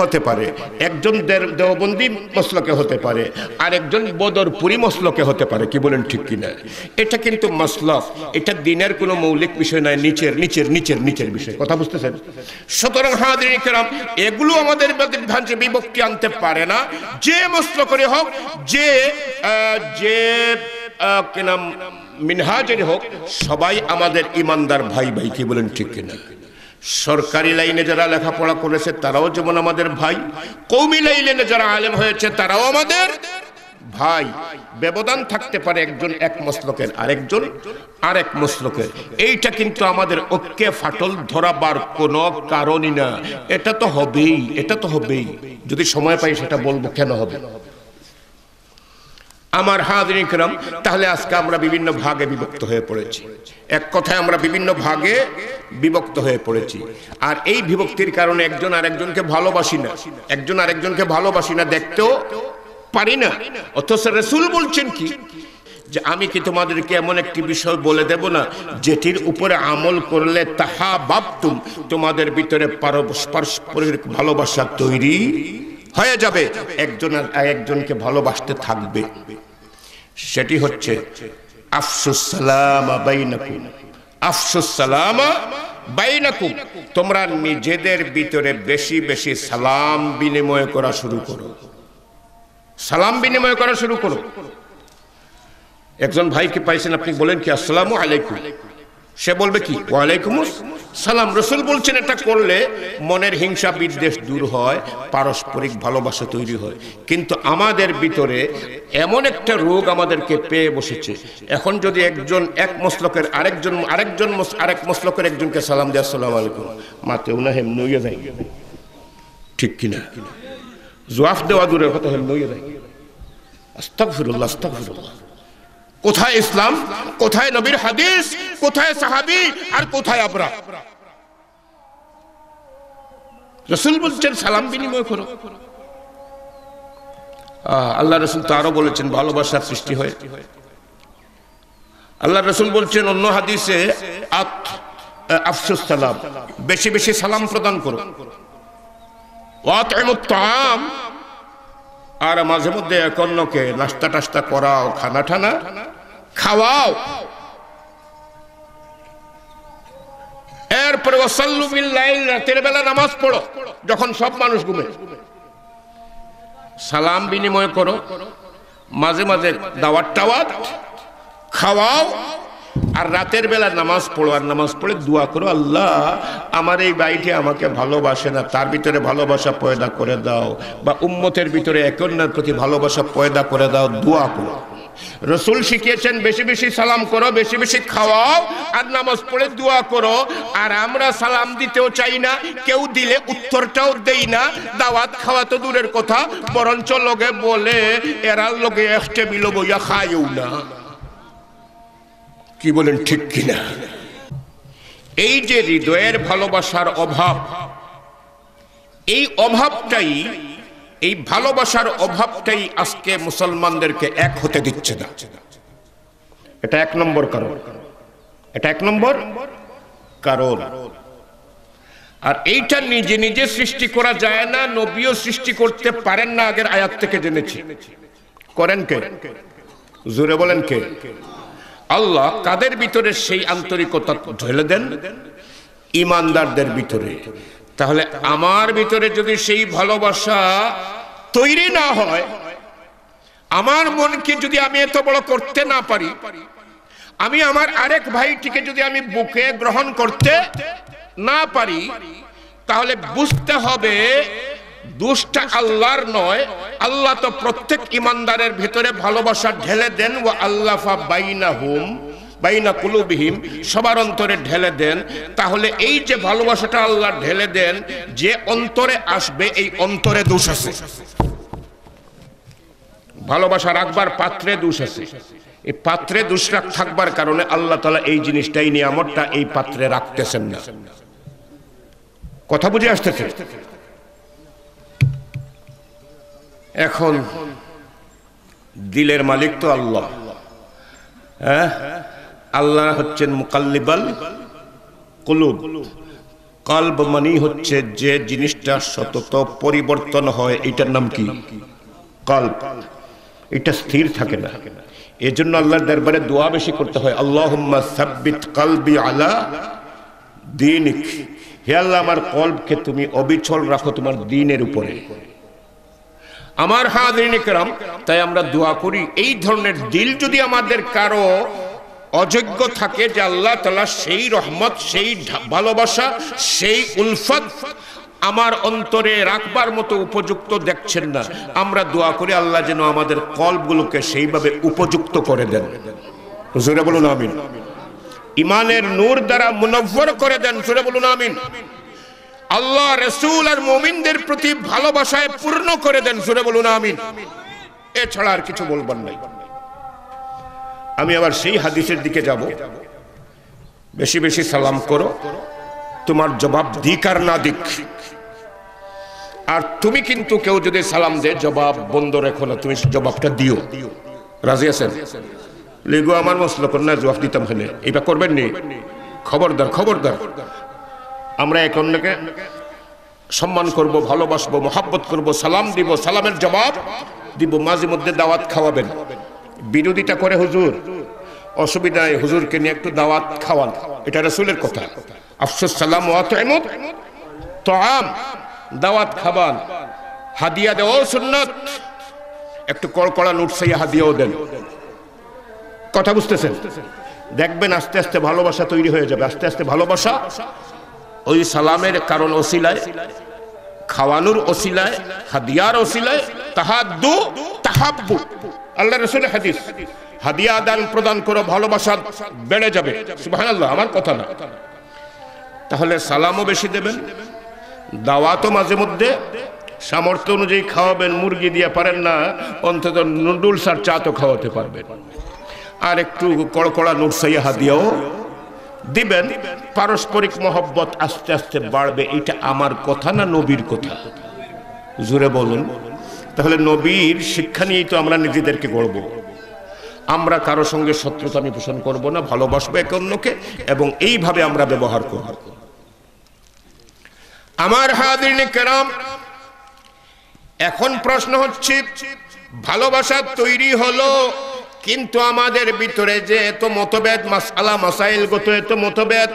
হতে পারে, একজন দেওবন্দি মসলকে হতে পারে, আর একজন বদরপুরি মসলকে হতে পারে। কি বলেন ঠিক কিনা? এটা কিন্তু মসলক, এটা দিনের কোনো মৌলিক বিষয় নয়, নিচের বিষয়। কথা বুঝতেছেন? সুতরাং হাজিরিন কিরাম, এগুলো আমাদের ভাঞ্জে বিভক্তি আনতে পারে না। যে মসলকেরই হোক, যে কি নাম মিনহাজের হোক, সবাই আমাদের ঈমানদার ভাই। কি বলেন ঠিক কিনা? সরকারি লাইনে যারা লেখাপড়া করেছে তারাও যেমন আমাদের ভাই, কওমি লাইনে যারা আলেম হয়েছে তারাও আমাদের ভাই। ব্যবধান থাকতে পারে একজন এক মসলকের, আরেকজন আরেক মসলকের, এইটা কিন্তু আমাদের ঐক্যে ফাটল ধরাবার কোনো কারণই না। এটা তো হবেই। যদি সময় পাই সেটা বলবো কেন হবে। আমার হাজিরিন কিরাম, তাহলে আজকে আমরা বিভিন্ন ভাগে বিভক্ত হয়ে পড়েছি। এক কথায় আমরা বিভিন্ন ভাগে বিভক্ত হয়ে পড়েছি। আর এই বিভক্তির কারণে একজন আরেকজনকে ভালোবাসি না, একজন আরেকজনকে ভালোবাসি না, দেখতেও পারি না। অথচ রাসূল বলছেন কি, যে আমি কি তোমাদেরকে এমন একটি বিষয় বলে দেব না যেটির উপরে আমল করলে তাহাবাবতুম, তোমাদের ভিতরে পারস্পরিক ভালোবাসা তৈরি হয়ে যাবে, একজন আর একজনকে ভালোবাসতে থাকবে। সেটি হচ্ছে আফসুস সালামা বাইনাকুম, আফসুস সালামা বাইনাকুম, তোমরা নিজেদের ভিতরে বেশি বেশি সালাম বিনিময় করা শুরু করো, সালাম বিনিময় করা শুরু করো। একজন ভাইকে পাইছেন, আপনি বলেন কি আসসালামু আলাইকুম, সে বলবে কি ওয়ালাইকুম সালাম। রাসূল বলছেন এটা করলে মনের হিংসা বিদ্বেষ দূর হয়, পারস্পরিক ভালোবাসা তৈরি হয়। কিন্তু আমাদের ভিতরে এমন একটা রোগ আমাদেরকে পেয়ে বসেছে, এখন যদি একজন এক মসলকের আরেক মসলকের একজনকে সালাম দেয় আসসালামু আলাইকুম, মাতেও না হেম নইয়ে যায়, ঠিক কিনা? জবাব দেওয়া দূরের কথা, হেম নইয়ে যায়। আস্তাগফিরুল্লাহ, আস্তাগফিরুল্লাহ। কোথায় ইসলাম, কোথায় নবীর হাদিস, কোথায় সাহাবী, আর কোথায় আমরা? রাসূল বলছেন সালাম বিনিময় করো। আল্লাহ রাসূল তো আরো বলেছেন ভালোবাসার সৃষ্টি হয়। আল্লাহ রাসূল বলছেন অন্য হাদিসে আফসুস সালাম, বেশি বেশি সালাম প্রদান করো। ওয়াতইমুত তাআম, আর মাঝে মধ্যে এক অন্যকে নাস্তা টাস্তা করাও, খানা ঠানা খাওয়াও। এরপরে ওয়াসাল্লু বিল লাইল, রাতের বেলা নামাজ পড়ো যখন সব মানুষ ঘুমে। সালাম বিনিময় করো, মাঝে মাঝে দাওয়াত টাওয়াত খাওয়াও, আর রাতের বেলা নামাজ পড়ো। আর নামাজ পড়ে দোয়া করো, আল্লাহ আমার এই ভাইটি আমাকে ভালোবাসে না, তার ভিতরে ভালোবাসা পয়দা করে দাও, বা উম্মতের ভিতরে এক অন্যের প্রতি ভালোবাসা পয়দা করে দাও, দোয়া করো। রাসূল শিখিয়েছেন বেশি বেশি সালাম করো, বেশি বেশি খাওয়াও, আর নামাজ পড়ে দোয়া করো। আর আমরা সালাম দিতেও চাই না, কেউ দিলে উত্তরটাও দেই না, দাওয়াত খাওয়া তো দূরের কথা, বরঞ্চ লোকে বলে এরা লোকে এক টেবিল বইয়া খায়ও না। কি বলেন, ঠিক কিনা? এই যে হৃদয়ের ভালোবাসার অভাব, এই অভাবটাই, এই ভালোবাসার অভাবটাই আজকে মুসলমানদেরকে এক হতে দিচ্ছে না। এটা এক নম্বর কারণ, এটা এক নম্বর কারণ। আর এইটা নিজে নিজে সৃষ্টি করা যায় না, নবীও সৃষ্টি করতে পারেন না, আগের আয়াত থেকে জেনেছি। করেন কে? জোরে বলেন কে? আল্লাহ। কাদের ভিতরে সেই আন্তরিকতা ঢেলে দেন? ইমানদারদের ভিতরে। তাহলে আমার ভিতরে যদি সেই ভালোবাসা তৈরি না হয়, আমার মনকে যদি আমি এত বড় করতে না পারি, আমি আমার আরেক ভাইটিকে যদি আমি বুকে গ্রহণ করতে না পারি, তাহলে বুঝতে হবে দোষটা আল্লাহর নয়। আল্লাহ তো প্রত্যেক ইমানদারের ভিতরে ভালোবাসা ঢেলে দেন, ওয়া আল্লাফা বাইনাহুম বাইনা কুলুবিহিম, সবার অন্তরে ঢেলে দেন। তাহলে এই যে ভালোবাসাটা আল্লাহ ঢেলে দেন, যে অন্তরে আসবে এই অন্তরে দোষ আছে। ভালোবাসা রাখবার পাত্রে দোষ আছে, এই পাত্রে দোষ থাকবার কারণে আল্লাহ তাআলা এই জিনিসটাই, নিয়ামতটা এই পাত্রে রাখতেছেন না। কথা বুঝে আসতেছে? এখন দিলের মালিক তো আল্লাহ। হ্যাঁ, আল্লাহ হচ্ছেন মুকাল্লিবাল কুলুব। কলব মানে হচ্ছে যে জিনিসটা সতত পরিবর্তন হয়, এটার নাম কি? কলব। এটা স্থির থাকে না, এজন্য আল্লাহর দরবারে দোয়া বেশি করতে হয়, আল্লাহুম্মা সাব্বিত কলবি আলা দীনিক। হে আল্লাহ, আমার কলবকে তুমি অবিচল রাখো তোমার দ্বীনের উপরে। আমার হাজিরিন কিরাম, তাই আমরা দোয়া করি এই ধরনের দিল যদি আমাদের কারো অযোগ্য থাকে, যে আল্লাহ তাআলা সেই রহমত, সেই ভালোবাসা, সেই উলফত আমার অন্তরে রাখবার মতো উপযুক্ত দেখছেন না, আমরা দোয়া করি আল্লাহ যেন আমাদের কলবগুলোকে সেইভাবে উপযুক্ত করে দেন। জোরে বলুন আমিন। ইমানের নূর দ্বারা মুনవ్বর করে দেন। জোরে বলুন আমিন। আল্লাহ, রাসূল আর মুমিনদের প্রতি ভালোবাসায় পূর্ণ করে দেন। জোরে বলুন আমিন। এছাড়া আর কিছু বলবার নাই। আমি আবার সেই হাদিসের দিকে যাব, বেশি বেশি সালাম করো, তোমার জবাব দিক আর না দিক। আর তুমি কিন্তু কেউ যদি সালাম দে জবাব বন্ধ রেখো না, তুমি জবাবটা দিও। রাজি আছেন? লিগো আমার মসলা কর না জবাব দিতাম হেনে, এটা করবেন নি? খবরদার খবরদার। আমরা এক অন্যকে সম্মান করব, ভালোবাসবো, মোহাব্বত করব, সালাম দিব, সালামের জবাব দিব। মাঝে মধ্যে দাওয়াত খাওয়াবেন। বিরোধিতা করে হুজুর, অসুবিধায় হুজুরকে নিয়ে একটু দাওয়াত খাওয়ান, এটা রাসূলের কথা। আফসুস সালাম ওয়া তুইমুত তাআম, দাওয়াত খাবান, হাদিয়া দেওয়া সুন্নাত। একটু কড়কড়া নোট সাইয়া হাদিয়াও দেন। কথা বুঝতেছেন? দেখবেন আস্তে আস্তে ভালোবাসা তৈরি হয়ে যাবে। আস্তে আস্তে ভালোবাসা ওই সালামের কারণ ওসিলায়, খাওয়ানোর ওসিলায়, হাদিয়ার ওসিলায় তাহাদ্দু তাহাব্বু। আল্লাহ রাসূলের হাদিস, হাদিয়া দান প্রদান করো, ভালোবাসা বেড়ে যাবে। সুবহানাল্লাহ, আমার কথা না। তাহলে সালামও বেশি দেবেন, দাওয়াতও মাঝে মধ্যে সামর্থ্য অনুযায়ী খাওয়াবেন। মুরগি দিয়ে পারেন না, অন্তত নুডলস আর চা তো খাওয়াতে পারবেন। আর একটু কড়কড়া নুটসাইয়া হাদিয়াও দিবেন। পারস্পরিক মহব্বত আস্তে আস্তে বাড়বে। এটা আমার কথা না নবীর কথা? জোরে বলুন। তাহলে নবীর শিক্ষা নিয়েই তো আমরা নিজেদেরকে গড়ব। আমরা কারো সঙ্গে শত্রুতা আমি পোষণ করবো না, ভালোবাসবো একে অন্যকে, এবং এইভাবে আমরা ব্যবহার করব। আমার হাজিরিনে কেরাম, এখন প্রশ্ন হচ্ছে, ভালোবাসা তৈরি হলো, কিন্তু আমাদের ভিতরে যে এত মতভেদ, মাসআলা মাসাইলগত এত মতভেদ,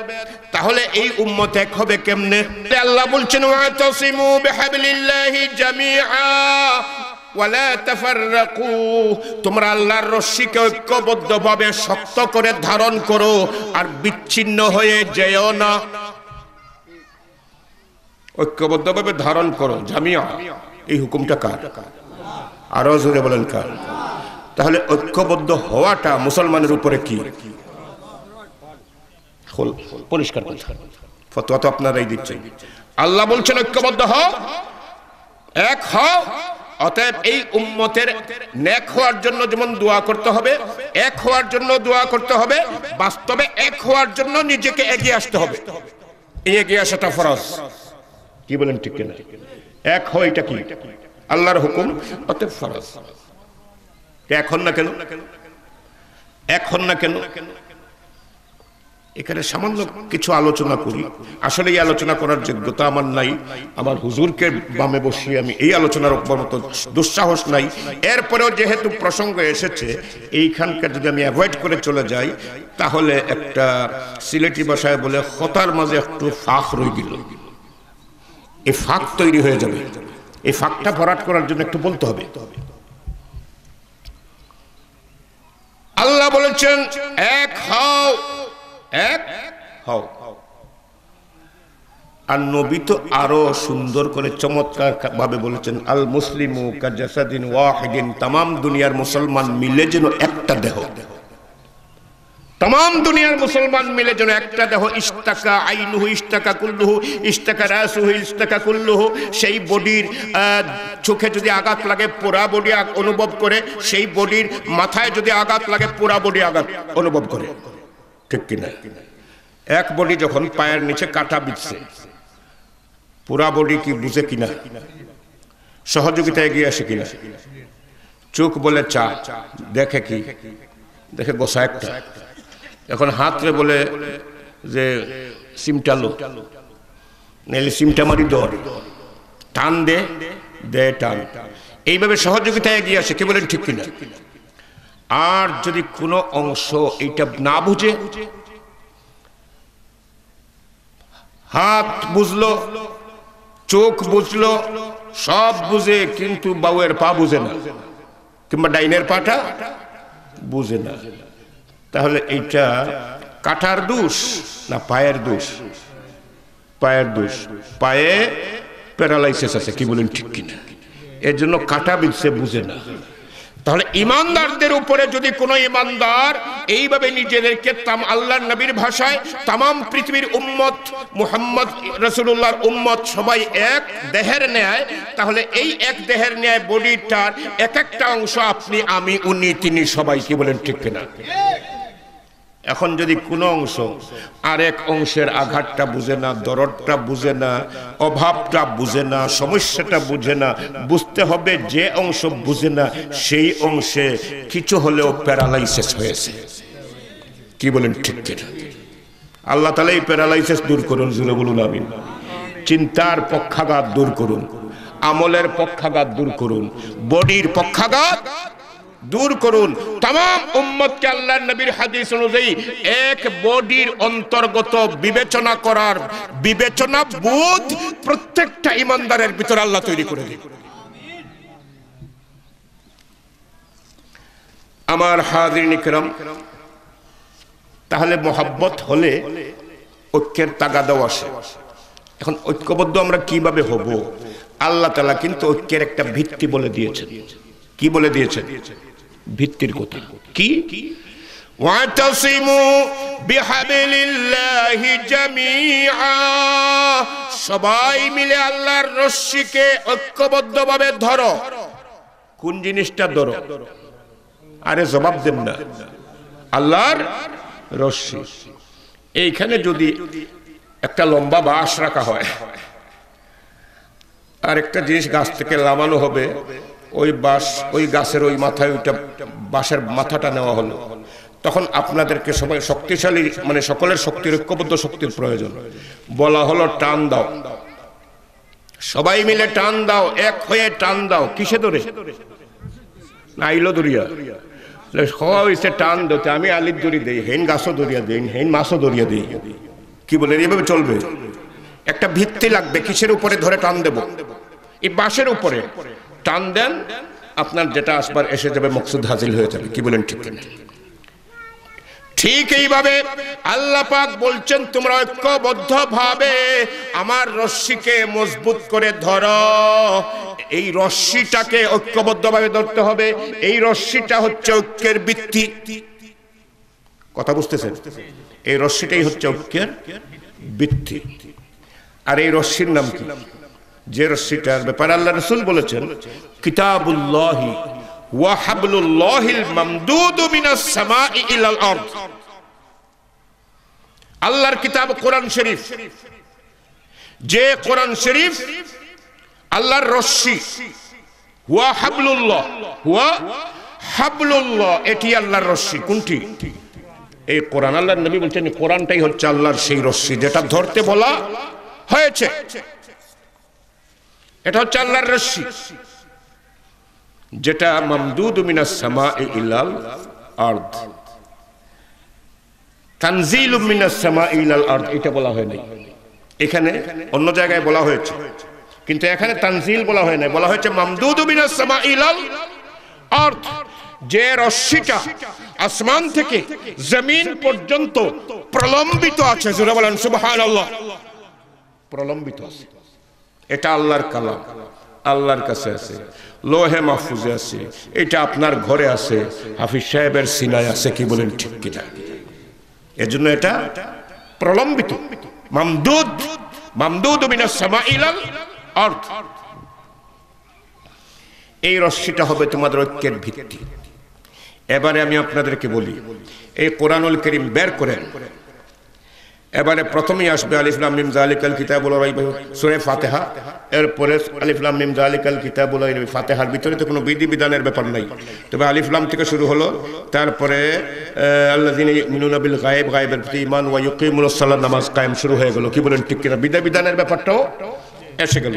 তাহলে এই উম্মত এক হবে কেমনে? আল্লাহ বলছেন, ওয়াতাসিমু বিহাবলিল্লাহি জামিআ ওয়ালা তাফাররাকু, তোমরা আল্লাহর রশ্মিকে ঐক্যবদ্ধভাবে শক্ত করে ধারণ করো, আর বিচ্ছিন্ন হয়ে যেও না। ঐক্যবদ্ধভাবে ধারণ করো, জামিয়া, এই হুকুমটা কার? আরো জোরে বলেন কার? তাহলে ঐক্যবদ্ধ হওয়াটা মুসলমানের উপরে কি? পরিষ্কার ফতোয়া তো আপনারাই দিচ্ছেন। আল্লাহ বলছেন ঐক্যবদ্ধ হও, এক হও। অতএব এই উম্মতের নেক হওয়ার জন্য যেমন দোয়া করতে হবে, এক হওয়ার জন্য দোয়া করতে হবে, বাস্তবে এক হওয়ার জন্য নিজেকে এগিয়ে আসতে হবে। এই এগিয়ে আসাটা ফরজ। কি বলেন ঠিক কিনা? এক হয়, এটা কি? আল্লাহর হুকুম, অতএব ফরজ। এখন না কেন? এখন না কেন? এখানে সামান্য কিছু আলোচনা করি। আসলে এই আলোচনা করার যোগ্যতা আমার নাই। আমার হুজুরকে বামে বসিয়ে আমি এই আলোচনার উপর মতো দুঃসাহস নাই। এরপরেও যেহেতু প্রসঙ্গ এসেছে, এইখানকার যদি আমি অ্যাভয়েড করে চলে যাই, তাহলে একটা সিলেটি ভাষায় বলে হতার মাঝে একটু ফাঁক রয়ে গেল। এই ফাঁক তৈরি হয়ে যাবে। এই ফাঁকটা ভরাট করার জন্য একটু বলতে হবে। আল্লাহ বলেছেন, এক হও, এক হও। আর নবী তো আরো সুন্দর করে চমৎকার ভাবে বলেছেন, আল মুসলিমু কাজাসাদিন ওয়াহিদিন, তামাম দুনিয়ার মুসলমান মিলে যেন একটা দেহ। तमाम दुनियार मुसलमान मिले जो एक देह इस्ताका आइनुहु इस्ताका कुल्लुहु इस्ताका रासुहु इस्ताका कुल्लुहु सेई बडिर चोखे जदि आघात लागे पुरा बडि अनुभव करे सेई बडिर माथाय जदि आघात लागे पुरा बडि आघात अनुभव करे ठीक कि ना एक बडि जखन पायर नीचे काटा बिछছে पुरा बडि की बुझे किना सहयोगिता एगिয়ে আসে কিনা चोख बोले चा देखे कि देखे गोसा একটা এখন হাত রে বলে যে সিমটালো নেলে সিমটা মারি দর টান দে দে টান এইভাবে সহযোগিতা এগিয়ে আসে কি বলেন ঠিক কিনা আর যদি কোনো অংশ এটা না বুঝে হাত বুঝলো চোখ বুঝলো সব বুঝে কিন্তু বাউয়ের পা বুঝে না কিংবা ডাইনের পাটা বুঝে না তাহলে এইটা কাটার দোষ না পায়ের দোষ পায়ের দোষ পায়ে প্যারালাইসিস আছে কি বলেন ঠিক কিনা এর জন্য কাটা বিচ্ছে বুঝে না তাহলে ইমানদারদের উপরে যদি কোনো ইমানদার এইভাবে নিজেদেরকে আল্লাহর নবীর ভাষায় তামাম পৃথিবীর উম্মত মুহাম্মদ রাসূলুল্লাহর উম্মত সবাই এক দেহের ন্যায়, তাহলে এই এক দেহের ন্যায় বডিটার এক একটা অংশ আপনি আমি উনি তিনি সবাই, কি বলেন ঠিক কিনা? এখন যদি কোনো অংশ আরেক অংশের আঘাতটা বুঝে না, দরদটা বুঝে না, অভাবটা বুঝে না, সমস্যাটা বুঝে না, বুঝতে হবে যে অংশ বুঝে না সেই অংশে কিছু হলেও প্যারালাইসিস হয়েছে, কি বলেন ঠিক কিনা? আল্লাহ তাআলা এই প্যারালাইসিস দূর করুন, জোরে বলুন আমিন। চিন্তার পক্ষাঘাত দূর করুন, আমলের পক্ষাঘাত দূর করুন, বডির পক্ষাঘাত দূর করুন। तमाम উম্মতকে আল্লাহর নবীর হাদিস অনুযায়ী এক বডির অন্তর্গত বিবেচনা করার বিবেচনা বোধ প্রত্যেকটা ইমানদারের ভিতরে আল্লাহ তৈরি করে দিন। আমার হাজিরিন ইকরাম, তাহলে মোহাব্বত হলে ঐক্যের তাগাদাও আসে। এখন ঐক্যবদ্ধ আমরা কিভাবে হব? আল্লাহ তাআলা কিন্তু ঐক্যের একটা ভিত্তি বলে দিয়েছেন। কি বলে দিয়েছেন? ভিত্তির কথা কি? ওয়াতাসিমু বিহাবিলিল্লাহি জামিআ, সবাই মিলে আল্লাহর রশ্মিকে ঐক্যবদ্ধভাবে ধরো। কোন জিনিসটা ধরো? আরে জবাব দেন না। আল্লাহর রশ্মি। এইখানে যদি একটা লম্বা বাঁশ রাখা হয় আর একটা জিনিস গাছ থেকে নামানো হবে, ওই বাঁশ ওই গাছের ওই মাথায় ওইটা বাঁশের মাথাটা নেওয়া হলো, তখন আপনাদেরকে সবাই শক্তিশালী মানে সকলের শক্তির ঐক্যবদ্ধ শক্তির প্রয়োজন। বলা হলো টান দাও, সবাই মিলে টান দাও, এক হয়ে টান দাও। কিসে ধরে? আইলো দরিয়া হয়েছে টান দিতে, আমি আলির দড়ি দিই, হেন গাছও দরিয়া দিই, হেন মাছও দরিয়া দিই। কি বলে এভাবে চলবে? একটা ভিত্তি লাগবে। কিসের উপরে ধরে টান দেব? এই বাঁশের উপরে টান দেন, আপনার যেটা আসবার এসে যাবে, মকসুদ হাসিল হয়ে যাবে। কি বলেন ঠিক কিনা? ঠিক এইভাবে আল্লাহ পাক বলছেন তোমরা ঐক্যবদ্ধ ভাবে আমার রশ্মিকে মজবুত করে ধরো। এই রশ্মিটাকে ঐক্যবদ্ধভাবে ধরতে হবে। এই রশ্মিটা হচ্ছে ঐক্যের ভিত্তি। কথা বুঝতেছেন? এই রশ্মিটাই হচ্ছে ঐক্যের ভিত্তি। আর এই রশ্মির নাম কি? যে রশ্মিটার ব্যাপারে আল্লাহ রাসূল বলেছেন, কিতাবুল্লাহি ওয়া হাবলুল্লাহিল মামদুদু মিনাস সামাই ইলাল আরদ। আল্লাহর কিতাব কোরআন শরীফ, যে কোরআন শরীফ আল্লাহর রশ্মি, ওয়া হাবলুল্লাহ, ওয়া হাবলুল্লাহ, এটি আল্লাহর রশ্মি। কোনটি? এই কোরআন। আল্লাহর নবী বলছেন কোরআনটাই হচ্ছে আল্লাহর সেই রশ্মি যেটা ধরতে বলা হয়েছে। এটা হচ্ছে আল্লাহর রশ্মি যেটা মামদুদু মিনাস সামাই ইলাল আরদ, তানজিলু মিনাস সামাই ইলাল আরদ, এটা বলা হয় নাই। এখানে অন্য জায়গায় বলা হয়েছে, কিন্তু এখানে তানজিল বলা হয় নাই, বলা হয়েছে মামদুদু মিনাস সামাই ইলাল আরদ। যে রশ্মিটা আসমান থেকে জমিন পর্যন্ত প্রলম্বিত আছে, জোরে বলেন সুবহানাল্লাহ। প্রলম্বিত আছে, এটা আল্লাহর কালাম, আল্লাহর কাছে আছে, লোহে মাহফুজে আছে, এটা আপনার ঘরে আছে, হাফিজ সাহেবের সিনায় আছে। কি বলেন ঠিক কিনা? এজন্য এটা প্রলম্বিত, মামদুদ, মামদুদ মিনাস সামাই ইলাল আরদ। এই রশ্মিটা হবে তোমাদের ঐক্যের ভিত্তি। এবারে আমি আপনাদেরকে বলি, এই কোরআনুল কারীম বের করেন। এবারে প্রথমেই আসবে আলিফ লাম মিম যালিকাল কিতাবুল লা রাইবা, সূরা ফাতিহা। এরপরে আলিফ লাম মিম যালিকাল কিতাবুল লা রাইবা। ফাতিহার ভিতরে তো কোনো বিধি বিধানের ব্যাপার নাই, তবে আলিফ লাম থেকে শুরু হলো। তারপরে আল্লাযিনা ইউমিনুনা বিল গায়ব, গায়বের প্রতি ঈমান, ওয়া ইউকিমুনাস সালাত, নামাজ কায়েম শুরু হয়ে গেল। কি বলেন ঠিক কিনা? বিধি বিধানের ব্যাপারটাও এসে গেল।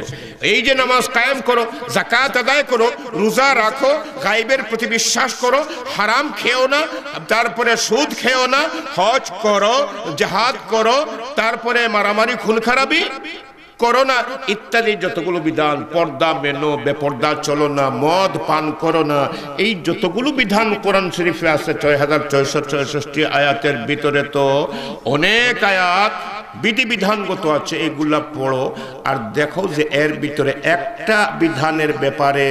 এই যে নামাজ কায়েম করো, যাকাত আদায় করো, রোজা রাখো, গায়বের প্রতি বিশ্বাস করো, হারাম খেও না, তারপরে সুদ খেও না, হজ করো, জিহাদ করো, তারপরে মারামারি খুন খারাপি করো না, ইত্যাদি যতগুলো বিধান, পর্দা মেনো, বেপর্দা চলো না, মদ পান করো না, এই যতগুলো বিধান কোরআন শরীফে আছে ৬,৬৬৬ আয়াতের ভিতরে তো অনেক আয়াত বিধিবিধানগত আছে এগুলা পড়ো আর দেখো যে এর ভিতরে একটা বিধানের ব্যাপারে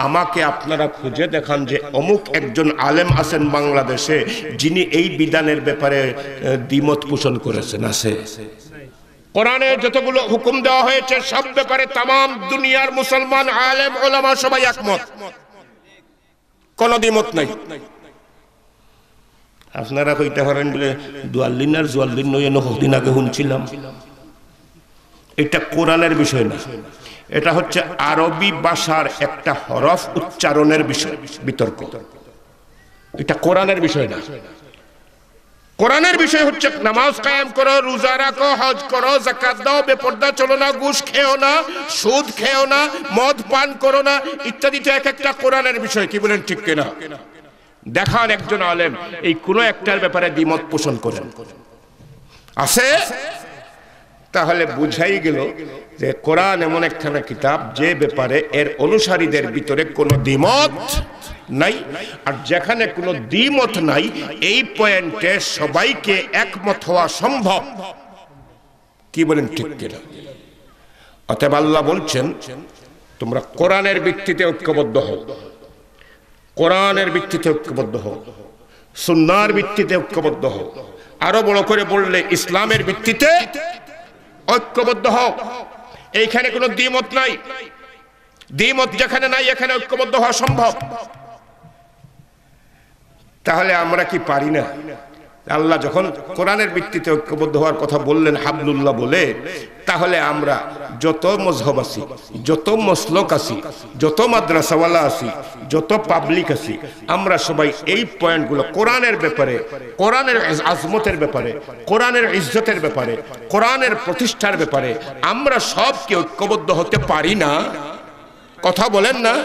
আমাকে আপনারা খুঁজে দেখান যে অমুক একজন আলেম আছেন বাংলাদেশে যিনি এই বিধানের ব্যাপারে দ্বিমত পোষণ করেছেন। আছে? কোরআনে যতগুলো হুকুম দেওয়া হয়েছে সব ব্যাপারে তামাম দুনিয়ার মুসলমান আলেম ওলামা সবাই একমত, কোনো দ্বিমত নাই। আপনারা কইতে পারেন বলে দুয়াল্লিন আর জুয়াল্লিন নয় কদিন আগে শুনছিলাম, এটা কোরআনের বিষয় না, এটা হচ্ছে আরবি ভাষার একটা হরফ উচ্চারণের বিষয়, বিতর্ক। এটা কোরআনের বিষয় না। কোরআনের বিষয় হচ্ছে নামাজ কায়েম করো, রোজা রাখো, হজ করো, যাকাত দাও, বেপরদা চলো না, ঘুষ খেও না, সুদ খেও না, মদ পান করো না, ইত্যাদি তো এক একটা কোরআনের বিষয়। কি বলেন ঠিক কিনা? দেখান একজন আলেম এই কোন একটার ব্যাপারে দ্বিমত পোষণ করেন। আছে? তাহলে বুঝাই গেল যে কোরআন এমন একখানা কিতাব যে ব্যাপারে এর অনুসারীদের ভিতরে কোনো দ্বিমত নাই, আর যেখানে কোনো দ্বিমত নাই এই পয়েন্টে সবাইকে একমত হওয়া সম্ভব। কি বলেন ঠিক কিনা? অতএব আল্লাহ বলছেন তোমরা কোরআনের ভিত্তিতে ঐক্যবদ্ধ হও, কোরআনের ভিত্তিতে ঐক্যবদ্ধ হও, সুন্নাহর ভিত্তিতে ঐক্যবদ্ধ হও, আরো বড় করে বললে ইসলামের ভিত্তিতে ঐক্যবদ্ধ হও। এইখানে কোনো দ্বিমত নাই, দ্বিমত যেখানে নাই এখানে ঐক্যবদ্ধ হওয়া সম্ভব। তাহলে আমরা কি পারি না? আল্লাহ যখন কোরআনের ভিত্তিতে ঐক্যবদ্ধ হওয়ার কথা বললেন হাবলুল্লাহ বলে, তাহলে আমরা যত মজহব আছি, যত মসলক আছি, যত মাদ্রাসাওয়ালা আছি, যত পাবলিক আছি, আমরা সবাই এই পয়েন্টগুলো কোরআনের ব্যাপারে, কোরআনের আজমতের ব্যাপারে, কোরআনের ইজ্জতের ব্যাপারে, কোরআনের প্রতিষ্ঠার ব্যাপারে আমরা সবকে ঐক্যবদ্ধ হতে পারি না? কথা বলেন না?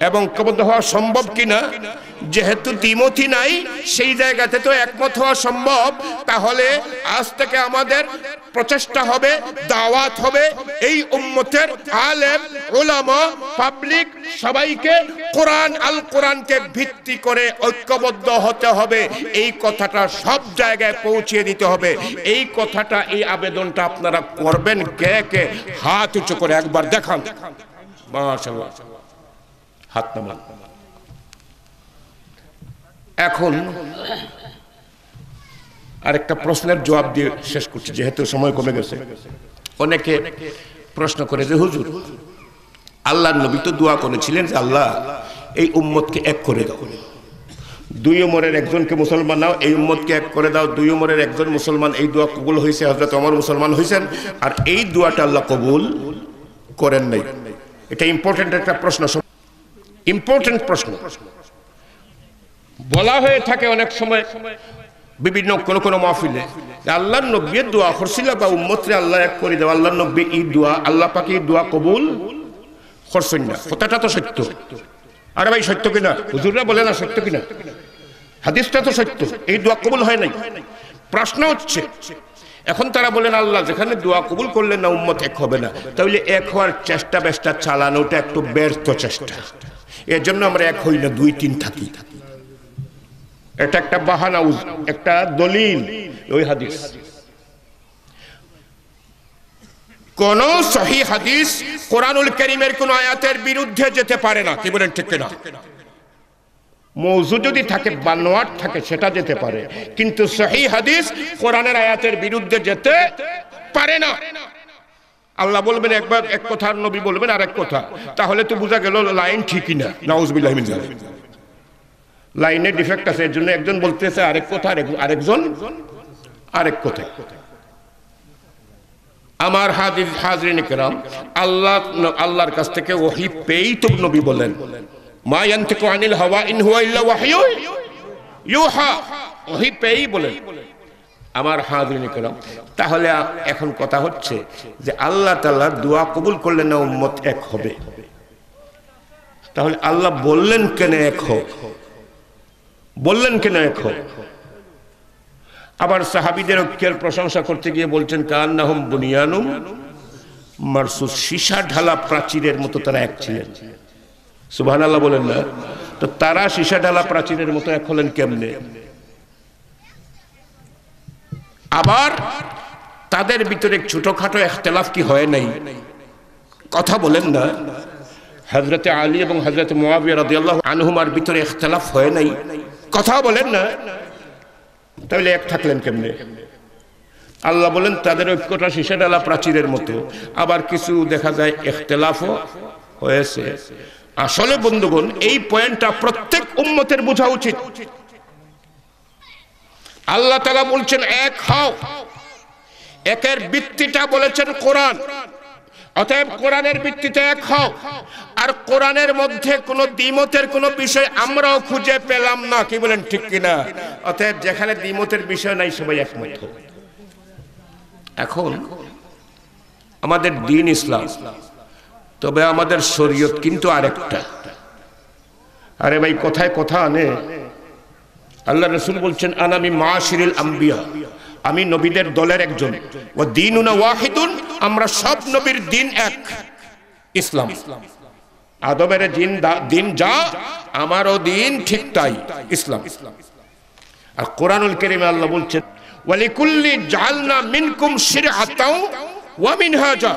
এবং ঐক্যবদ্ধ হওয়া সম্ভব কিনা? যেহেতু দ্বিমতই নাই সেই জায়গাতে তো একমত হওয়া সম্ভব। তাহলে আজ থেকে আমাদের প্রচেষ্টা হবে, দাওয়াত হবে এই উম্মতের আলেম উলামা পাবলিক সবাইকে কোরআন আল কোরআনকে ভিত্তি করে ঐক্যবদ্ধ হতে হবে। এই কথাটা সব জায়গায় পৌঁছিয়ে দিতে হবে। এই কথাটা, এই আবেদনটা আপনারা করবেন কে কে? হাত উঁচু করে একবার দেখান। মাশাআল্লাহ, হাত নামান। এখন আরেকটা প্রশ্নের জবাব দিয়ে শেষ করছি যেহেতু সময় কমে গেছে। অনেকে প্রশ্ন করে যে হুজুর আল্লাহর নবী তো দোয়া করেছিলেন যে আল্লাহ এই উম্মতকে এক করে দাও, দুই উমরের একজনকে মুসলমান নাও, এই উম্মতকে এক করে দাও। দুই উমরের একজন মুসলমান, এই দোয়া কবুল হয়েছে, হযরত ওমর মুসলমান হয়েছেন, আর এই দোয়াটা আল্লাহ কবুল করেন নাই। এটা ইম্পর্টেন্ট একটা প্রশ্ন, ইম্পর্টেন্ট প্রশ্ন। বলা হয়ে থাকে অনেক সময় বিভিন্ন কোন মাহফিলে আল্লাহর নবী দোয়া করছিল বা উম্মতরে আল্লাহ এক করে দাও, আল্লাহর নবী এই দোয়া, আল্লাহ পাক এই দোয়া কবুল করছেন না। কথাটা তো সত্য। আরে ভাই সত্য কিনা? হুজুররা বলে না সত্য কিনা? হাদিসটা তো সত্য, এই দোয়া কবুল হয় নাই। প্রশ্ন হচ্ছে এখন তারা বলেন আল্লাহ যেখানে দোয়া কবুল করলেন না উম্মত এক হবে না, তাহলে এক হওয়ার চেষ্টা বেষ্টা চালানোটা একটু ব্যর্থ চেষ্টা। এর জন্য আমরা এক হই না, দুই তিন থাকি। এটা একটা বাহানা, একটা দলিল। ওই হাদিস, কোন সহিহ হাদিস কোরআনুল কারীমের কোন আয়াতের বিরুদ্ধে যেতে পারে না। কি বলেন ঠিক কিনা? মওযু যদি থাকে, বানোয়াট থাকে, সেটা যেতে পারে, কিন্তু সহিহ হাদিস কোরআনের আয়াতের বিরুদ্ধে যেতে পারে না। আল্লাহ বলবেন একবার এক কথা, নবী বলবেন আরেক কথা, তাহলে তো বোঝা গেল লাইন ঠিকই না। নাউযুবিল্লাহি মিন যালিক, লাইনের ডিফেক্ট আছে। এর জন্য একজন বলতেছে আরেক কথা, আরেকজন আরেক কথা। আমার হাজরিন কিরাম, আল্লাহর কাছ থেকে ওহী পেয়েই তো নবী বলেন মা ইয়ানতিকু আনিল হাওয়া ইন হুয়া ইল্লা ওয়াহয়ু ইউহা, ওহী পেয়েই বলেন। আমার হাজরিন কিরাম, তাহলে এখন কথা হচ্ছে যে আল্লাহ তাআলার দোয়া কবুল করলে না উম্মত এক হবে, তাহলে আল্লাহ বললেন কেন এক হোক? বললেন কেন এক হোক? আবার সাহাবীদের ঐক্যের প্রশংসা করতে গিয়ে বলছেন কান্নাহুম বুনিয়ানুম মারসুস, সীসা ঢালা প্রাচীরের মতো তারা এক ছিলেন। সুবহানাল্লাহ বলেন না? তো তারা সীসা ঢালা প্রাচীরের মতো এক হলেন কেমনে? আবার তাদের ভিতরে ছোটখাটো ইখতিলাফ কি হয় নাই? কথা বলেন না। হযরতে আলী এবং হযরতে মুয়াবিয়া রাদিয়াল্লাহু আনহুমার ভিতরে ইখতিলাফ হয় নাই? কথা বলেন না। তাহলে এক থাকলেন কেমনে? আল্লাহ বলেন তাদের ঐক্যটা শীষেডালা প্রাচীরের মতো। আবার কিছু দেখা যায় ইখতিলাফও হয়েছে। আসলে বন্ধুগণ, এই পয়েন্টটা প্রত্যেক উম্মতের বোঝা উচিত। আল্লাহ তাআলা বলছেন এক হও, একের ভিত্তিটা বলেছেন কোরআন। অতএব কোরআনের ভিত্তিতে এক হও। আর কোরআনের মধ্যে কোনো দ্বিমতের কোনো বিষয় আমরাও খুঁজে পেলাম না, কি বলেন ঠিক কিনা? অতএব যেখানে দ্বিমতের বিষয় নাই সবাই একমত হোক। এখন আমাদের দ্বীন ইসলাম, তবে আমাদের শরীয়ত কিন্তু আরেকটা। আরে ভাই, কথায় কথা আনে। আল্লাহ রাসূল বলছেন আনা মিন মাশিরিল আম্বিয়া, আমি নবীদের দলের একজন। ওয়া দীনুনা ওয়াহিদুন, আমরা সব নবীর দিন এক, ইসলাম। আদমের দিন যা, আমারও দিন ঠিক তাই, ইসলাম। আর কোরআনুল কারীমে আল্লাহ বলছেন ওয়ালিকুল্লি জাআলনা মিনকুম শিরআতাও ওয়া মিনহাজা।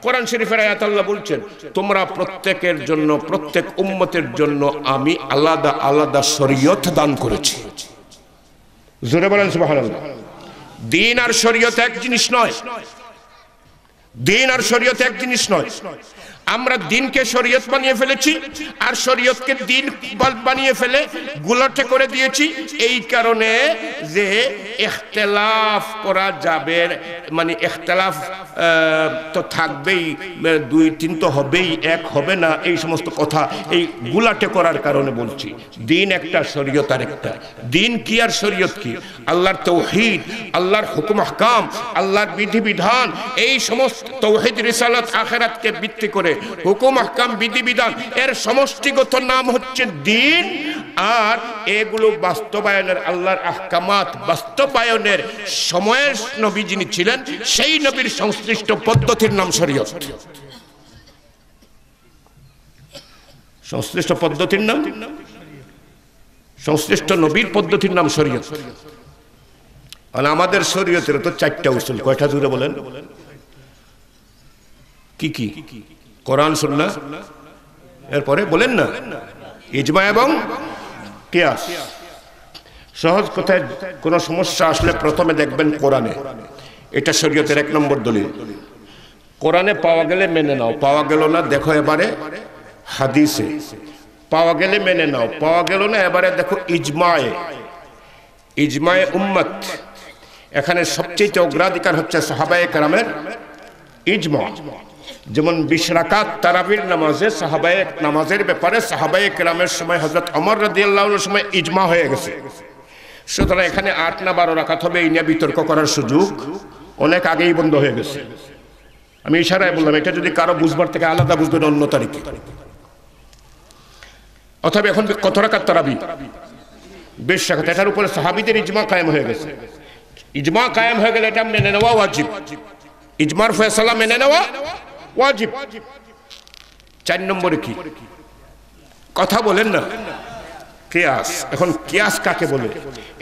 কোরআন শরীফের আয়াত আল্লাহ বলছেন তোমরা প্রত্যেকের জন্য, প্রত্যেক উম্মতের জন্য আমি আলাদা আলাদা শরীয়ত দান করেছি। জোরে বলেন সুবহানাল্লাহ। দ্বীন আর শরীয়ত এক জিনিস নয়। দ্বীন আর শরীয়ত এক জিনিস নয়। আমরা দ্বীনকে শরীয়ত বানিয়ে ফেলেছি, আর শরীয়তকে দ্বীন বানিয়ে ফেলে গুলাটে করে দিয়েছি। এই কারণে যে ইখতিলাফ করা যাবে, মানে ইখতিলাফ তো থাকবেই, দুই তিন তো হবেই, এক হবে না, এই সমস্ত কথা এই গুলাটে করার কারণে বলছি। দ্বীন একটা, শরীয়ত আরেকটা। দ্বীন কি আর শরীয়ত কি? আল্লাহর তাওহীদ, আল্লাহর হুকুম আহকাম, আল্লাহর বিধিবিধান, এই সমস্ত তাওহীদ, রিসালাত, আখিরাতকে ভিত্তি করে হুকুম আহকাম, বিধিবিধান, এর সমষ্টিগত নাম হচ্ছে দ্বীন। আর এগুলো বাস্তবায়নের, আল্লাহর আহকামাত বাস্তবায়নের সময়ের নবী যিনি ছিলেন, সেই নবীর সংশ্লিষ্ট পদ্ধতির নাম শরীয়ত। সংশ্লিষ্ট পদ্ধতির নাম, সংশ্লিষ্ট নবীর পদ্ধতির নাম শরীয়ত। আর আমাদের শরীয়তের তো চারটা উসুল। কয়টা জুড়ে বলেন? কি কি? কোরআন, সুন্নাহ, এরপরে বলেন না ইজমা এবং কিয়াস। সহজ কথায় কোন সমস্যা আসলে প্রথমে দেখবেন কোরআনে। এটা শরীয়তের এক নম্বর দলিল। কোরআনে পাওয়া গেলে মেনে নাও, পাওয়া গেল না দেখো এবারে হাদিসে। পাওয়া গেলে মেনে নাও, পাওয়া গেল না এবারে দেখো ইজমায়ে। ইজমায়ে উম্মত। এখানে সবচেয়ে অগ্রাধিকার হচ্ছে সাহাবায়ে কেরামের ইজমা। যেমন 20 রাকাত তারাবির নামাজে, সাহাবায়ে নামাজের ব্যাপারে সাহাবায়ে কেরামের সময় হযরত ওমর রাদিয়াল্লাহু আনহুর সময় ইজমা হয়ে গেছে। সুতরাং এখানে 8 না 12 রাকাত হবে, এই নিয়ে বিতর্ক করার সুযোগ অনেক আগেই বন্ধ হয়ে গেছে। আমি ইশারায় বললাম, এটা যদি কারো বুঝবার থেকে আলাদা বুঝবেন অন্য তারিখে। অথবা এখন কত রাকাত তারাবি? 20 রাকাত। এটার উপরে সাহাবীদের ইজমা কায়েম হয়ে গেছে। ইজমা কায়েম হয়ে গেলে এটা মেনে নেওয়া ওয়াজিব। ইজমার ফয়সালা মেনে নেওয়া ওয়াজিব। 4 নম্বরে কি? কথা বলেন না, কিয়াস। এখন কিয়াস কাকে বলে?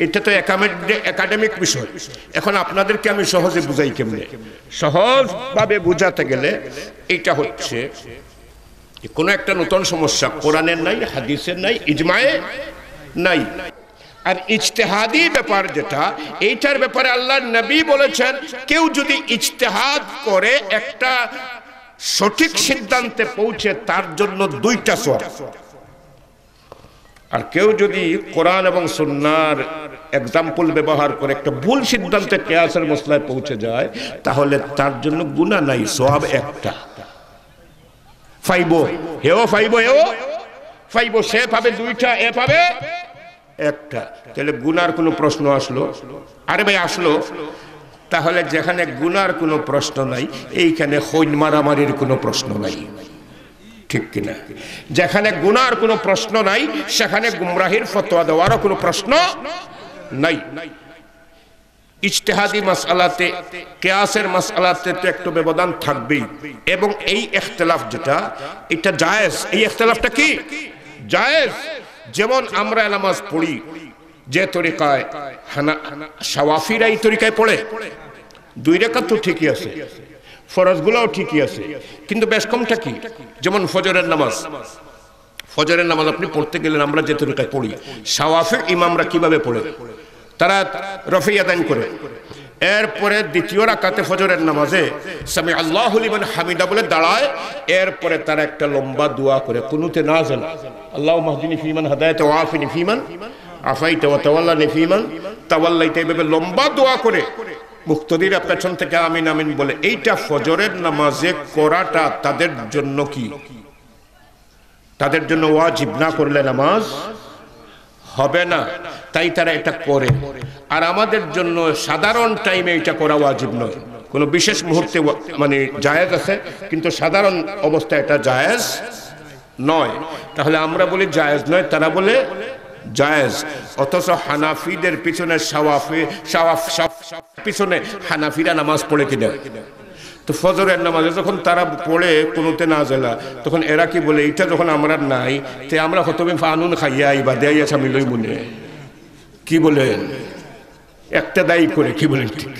এটা তো একাডেমিক বিষয়। এখন আপনাদেরকে আমি সহজে বুঝাই কেমনে। সহজভাবে বুঝাতে গেলে এটা হচ্ছে কোন একটা নতুন সমস্যা কোরআনের নাই, হাদিসের নাই, ইজমায়ে নাই। আর ইজতিহাদি ব্যাপার যেটা, এইটার ব্যাপারে আল্লাহর নবী বলেছেন কেউ যদি ইজতিহাদ করে একটা সঠিক সিদ্ধান্তে পৌঁছে তার জন্য 2টা সওয়াব। আর কেউ যদি কোরআন এবং সুন্নাহর এক্সাম্পল ব্যবহার করে একটা ভুল সিদ্ধান্তে কিয়াসের মসলায় পৌঁছে যায়, তাহলে তার জন্য গুনাহ নাই, সওয়াব একটা। ফাইবো হেও, ফাইবো হেও, ফাইবো সে পাবে 2টা, এ পাবে একটা। তাহলে গুনার কোনো প্রশ্ন আসলো? আরে ভাই আসলো। তাহলে যেখানে গুনার কোনো প্রশ্ন নাই, এইখানে খৈন মারামারির কোনো প্রশ্ন নাই, ঠিক কিনা? যেখানে গুনার কোনো প্রশ্ন নাই, সেখানে গুমরাহির ফতোয়া দেওয়ারও কোনো প্রশ্ন নাই। ইজতিহাদি মাসআলাতে, কিয়াসের মাসআলাতে তো একটু ব্যবধান থাকবেই। এবং এই ইখতিলাফ যেটা, এটা জায়েজ। এই ইখতিলাফটা কি? জায়েজ। যেমন আমরা নামাজ পড়ি যে তরিকায়, শাওয়াফিরা এই তরিকায় পড়ে, 2 রাকাত তো ঠিকই আছে, ফরজগুলোও ঠিকই আছে, কিন্তু বেশ কমটা কি? যেমন ফজরের নামাজ, ফজরের নামাজ আপনি পড়তে গেলেন, আমরা যে তরিকায় পড়ি, শাওয়াফি ইমামরা কিভাবে পড়ে? তারা রফিয়া দান করে, এরপরে দ্বিতীয় রাকাতে ফজরের নামাজে সামি আল্লাহু লিমান হামিদা বলে দাঁড়ায়, এরপরে তারা একটা লম্বা দোয়া করে কুনুতে নাযিল, আল্লাহুম্মা হদিনি ফিমান হাদায়তা ওয়া আফিনি ফিমান আফাইতা ওয়া তাওয়াল্লানি ফিমান তাওয়াল্লাইতা, এইভাবে লম্বা দোয়া করে মুক্তদিরা পেছন থেকে আমিন আমিন বলে। এইটা ফজরের নামাজে করাটা তাদের জন্য কি? তাদের জন্য ওয়াজিব, না করলে নামাজ হবে না, তাই তারা এটা করে। আর আমাদের জন্য সাধারণ টাইমে এটা করা ওয়াজিব নয়, কোনো বিশেষ মুহূর্তে মানে জায়েজ আছে, কিন্তু সাধারণ অবস্থায় এটা জায়েজ নয়। তাহলে আমরা বলি জায়েজ নয়, তারা বলে জায়েজ। অথচ হানাফিদের পিছনে পিছনে হানাফিরা নামাজ পড়ে কিনা? তো ফজরের নামাজে যখন তারা পড়ে কোনোতে না জেলা, তখন এরা কি বলে? এটা যখন আমরা নাই, তে আমরা হতবে ফানুন খাইয়া আইবা দেয় স্বামীলই মনে, কি বলেন? একটা দায়ী করে, কি বলেন? ঠিক।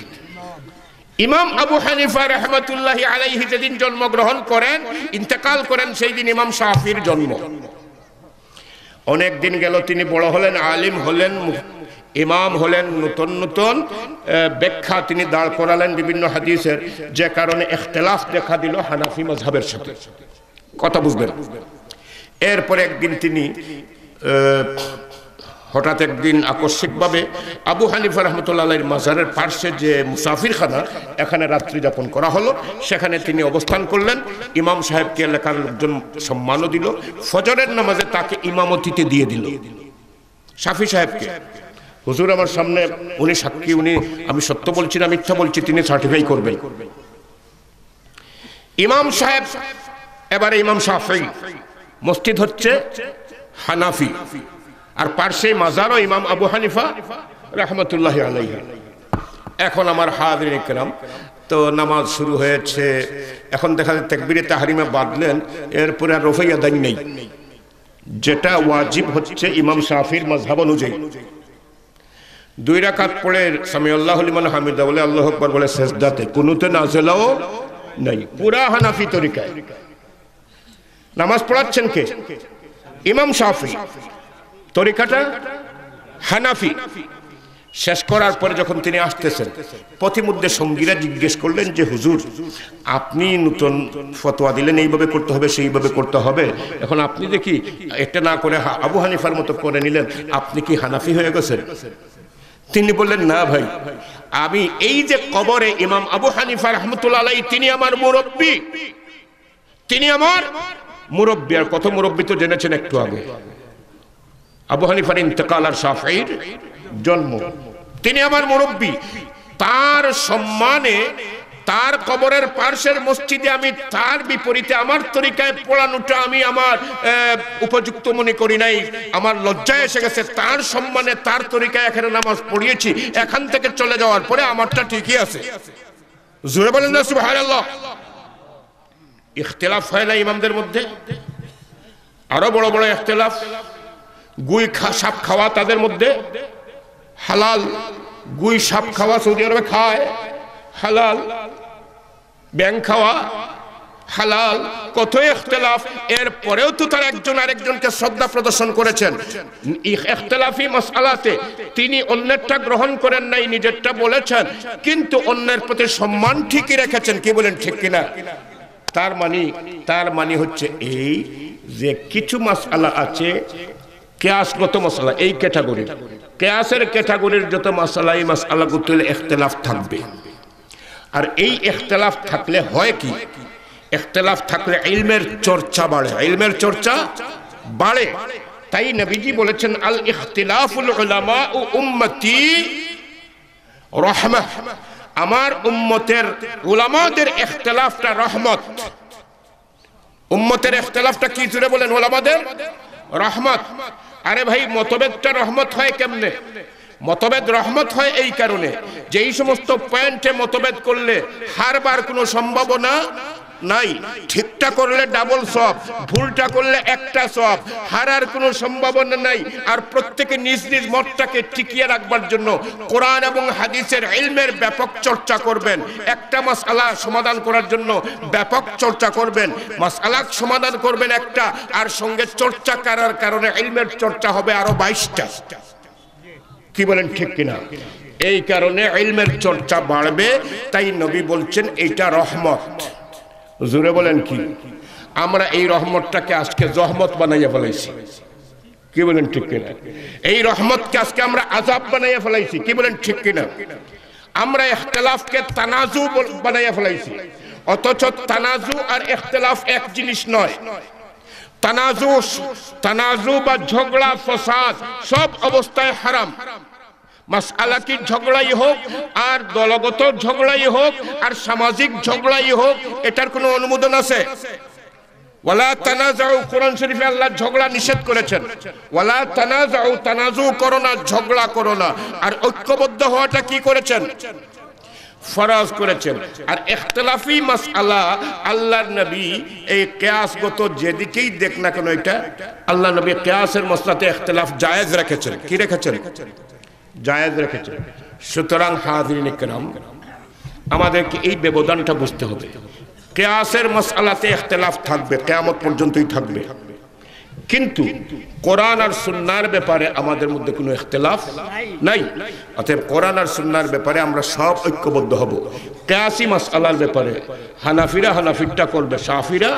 ইমাম আবু হানিফা রাহমাতুল্লাহি আলাইহি যেদিন জন্মগ্রহণ করেন, ইন্তেকাল করেন, সেই দিন ইমাম শাফির জন্ম। অনেক দিন গেল, তিনি বড় হলেন, আলিম হলেন, ইমাম হলেন, নতুন নতুন ব্যাখ্যা তিনি দাঁড় করালেন বিভিন্ন হাদিসের, যে কারণে ইখতিলাফ দেখা দিল হানাফি মাযহাবের সাথে। কথা বুঝবেন? এরপরে একদিন তিনি হঠাৎ একদিন আকস্মিকভাবে আবু হানিফা রাহমাতুল্লাহ আলাইহির মাজারের পাশে যে মুসাফিরখানা, এখানে রাত্রি যাপন করা হলো, সেখানে তিনি অবস্থান করলেন। ইমাম সাহেবকে এলাকার লোকজন সম্মানও দিল, ফজরের নামাজে তাকে ইমামতিতে দিয়ে দিল। শাফি সাহেবকে, হুজুর আমার সামনে, উনি সাক্ষী, উনি আমি সত্য বলছি না মিথ্যা বলছি, তিনি সার্টিফাই করবেন। ইমাম সাহেব এবারে ইমাম শাফি, মসজিদ হচ্ছে হানাফি, আর পার্শ্বে মাজারও ইমাম আবু হানিফা রাহমাতুল্লাহি আলাইহি। এখন আমার হাজিরিন কিরাম, তো নামাজ শুরু হয়েছে, এখন দেখা যায় তাকবীরে তাহরিমে বাঁধলেন, এরপরে আর রফিয়া দান নেই, যেটা ওয়াজিব হচ্ছে ইমাম শাফির মাযহাব অনুযায়ী। 2 রাকাত পড়ে সামি আল্লাহু লিমান হামিদা বলে আল্লাহু আকবার বলে সিজদাতে, কুনুতে নাযিলাও নাই, পুরা হানাফি তরিকায় নামাজ পড়াচ্ছেন কে? ইমাম শাফি, তরিকাটা হানাফি। শেষ করার পরে যখন তিনি আসতেছেন, পথিমধ্যে সঙ্গীরা জিজ্ঞেস করলেন যে হুজুর, আপনি নতুন ফতোয়া দিলেন, এইভাবে করতে হবে, সেইভাবে করতে হবে, এখন আপনি দেখি এটা না করে আবু হানিফার মতো করে নিলেন, আপনি কি হানাফি হয়ে গেছেন? তিনি বললেন, না ভাই, আমি এই যে কবরে ইমাম আবু হানিফা রাহমাতুল্লাহ আলাইহি, তিনি আমার মুরব্বী, তিনি আমার মুরব্বী। আর কত মুরব্বী তো জেনেছেন একটু আগে, আবু হানিফার ইন্তেকাল আর শাফিঈর জন্ম, তিনি আমার মুরব্বী। তার সম্মানে তার কবরের পার্শ্বের মসজিদে আমি তার বিপরীতে আমার তরিকায় পড়ানোটা আমি আমার উপযুক্ত মনে করি নাই, আমার লজ্জায় এসে গেছে। তার সম্মানে তার তরিকায় এখানে নামাজ পড়িয়েছি, এখান থেকে চলে যাওয়ার পরে আমারটা ঠিকই আছে। জোরে বলেন না সুবহানাল্লাহ। ইখতিলাফ হয় না ইমামদের মধ্যে? আরো বড় বড় ইখতিলাফ। গুই সাপ খাওয়া তাদের মধ্যে হালাল, গুই সাপ খাওয়া সৌদি আরবে খায় হালাল, ব্যাং খাওয়া হালাল, কত ইখতিলাফ। এরপরেও তো তারা একজন আরেকজনকে শ্রদ্ধা প্রদর্শন করেছেন। ইখতিলাফি মাসআলাতে তিনি অন্যেরটা গ্রহণ করেন নাই, নিজেরটা বলেছেন, কিন্তু অন্যের প্রতি সম্মান ঠিকই রেখেছেন। কি বলেন, ঠিক কিনা? তার মানে হচ্ছে এই যে কিছু মাসআলা আছে কিয়াসগত মাসআলা, এই ক্যাটাগরি, কিয়াসের ক্যাটাগরির যত মাসআলা, এই মাসআলাগুলোতে ইখতিলাফ থাকবে। আর এই ইখতিলাফ থাকলে হয় কি? ইখতিলাফ থাকলে ইলমের চর্চা বাড়ে, ইলমের চর্চা বাড়ে। তাই নবীজি বলেছেন, আল ইখতিলাফুল উলামা ও উম্মতি রাহমাহ, আমার উম্মতের উলামাদের ইখতিলাফটা রহমত। উম্মতের ইখতিলাফটা কি জুড়ে বলেন? উলামাদের রহমত। আরে ভাই, মতভেদটা রহমত হয় কেমনে? মতভেদ রহমত হয় এই কারণে যে এই সমস্ত পয়েন্টে মতভেদ করলে হারবার কোনো সম্ভাবনা নাই। ঠিকটা করলে ডাবল সওয়াব, ভুলটা করলে একটা সওয়াব, হারার কোনো সম্ভাবনা নাই। আর প্রত্যেকে নিজ নিজ মতটাকে টিকিয়ে রাখবার জন্য কোরআন এবং হাদিসের ইলমের ব্যাপক চর্চা করবেন। একটা মাসআলা সমাধান করার জন্য ব্যাপক চর্চা করবেন, মাসআলা সমাধান করবেন একটা, আর সঙ্গে চর্চা করার কারণে ইলমের চর্চা হবে আরো 22টা। কি বলেন ঠিক কিনা? এই কারণে ইলমের চর্চা বাড়বে। তাই নবী বলছেন এইটা রহমত। জোরে বলেন কি? আমরা এই রহমতটাকে আজকে জহমত বানাইয়া ফেলাইছি। কি বলেন ঠিক কিনা? এই রহমতকে আজকে আমরা আযাব বানাইয়া ফেলাইছি। কি বলেন ঠিক কিনা? আমরা ইখতিলাফকে তানাজু বানাইয়া ফেলাইছি, অথচ তানাজু আর ইখতিলাফ এক জিনিস নয়। তানাজু বা ঝগড়া ফসাদ সব অবস্থায় হারাম। মাসআলাটি ঝগড়াই হোক, আর দলগত ঝগড়াই হোক, আর সামাজিক ঝগড়াই হোক, এটার কোনো অনুমোদন আছে? ওয়ালা তানাজাউ, কোরআন শরীফে আল্লাহ ঝগড়া নিষেধ করেছেন। ওয়ালা তানাজাউ, তানাজু করো না, ঝগড়া করো না। আর ঐক্যবদ্ধ হওয়াটা কি করেছেন? ফরজ করেছেন। আর ইখতিলাফি মাসআলা আল্লাহর নবী এই কিয়াসগত যেদিকেই দেখ না কেন, এটা আল্লাহ নবী কিয়াসের মাসলাতে ইখতিলাফ জায়েজ রেখেছেন। কি রেখেছেন? জায়েজ রেখেছেন। সুতরাং হাজিরিন কিরাম, আমাদেরকে এই ব্যবধানটা বুঝতে হবে। কিয়াসের মাসআলাতে ইখতিলাফ থাকবে, কিয়ামত পর্যন্তই থাকবে, কিন্তু কোরআন আর সুন্নাহর ব্যাপারে আমাদের মধ্যে কোনো ইখতিলাফ নাই। অতএব কোরআন আর সুন্নাহর ব্যাপারে আমরা সব ঐক্যবদ্ধ হব। কিয়াসি মাসআলার ব্যাপারে হানাফিরা হানাফিরটা করবে, শাফিরা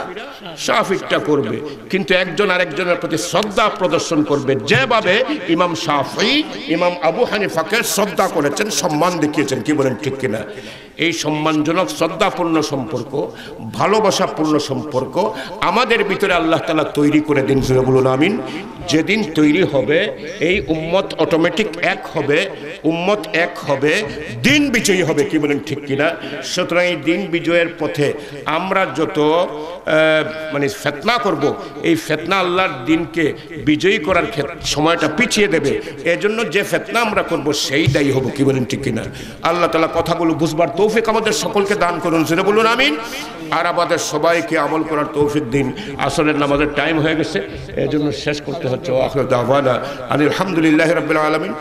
শাফিরটা করবে, কিন্তু একজন আরেকজনের প্রতি শ্রদ্ধা প্রদর্শন করবে। যেভাবে ইমাম শাফি ইমাম আবু হানিফাকে শ্রদ্ধা করেছেন, সম্মান দেখিয়েছেন। কি বলেন ঠিক কিনা? এই সম্মানজনক শ্রদ্ধাপূর্ণ সম্পর্ক, ভালোবাসাপূর্ণ সম্পর্ক আমাদের ভিতরে আল্লাহ তাআলা তৈরি করে দিন। জোরে বলুন আমিন। যেদিন তৈরি হবে এই উম্মত অটোমেটিক এক হবে, উম্মত এক হবে, দিন বিজয়ী হবে। কি বলেন ঠিক কিনা? সুতরাং এই দিন বিজয়ের পথে আমরা যত ফিতনা করব, এই ফিতনা আল্লাহর দিনকে বিজয়ী করার সময়টা পিছিয়ে দেবে। এজন্য যে ফিতনা আমরা করব সেই দায়ী হব। কি বলেন ঠিক কিনা? আল্লাহ তাআলা কথাগুলো বুঝবার তৌফিক আমাদের সকলকে দান করুন। জোরে বলুন আমিন। আর আমাদের সবাইকে আমল করার তৌফিক দিন। আসরের নামাজের টাইম হয়ে গেছে, এজন্য শেষ করতে হচ্ছে। আখির দাওয়ানা আলহামদুলিল্লাহি রাব্বিল আলামিন।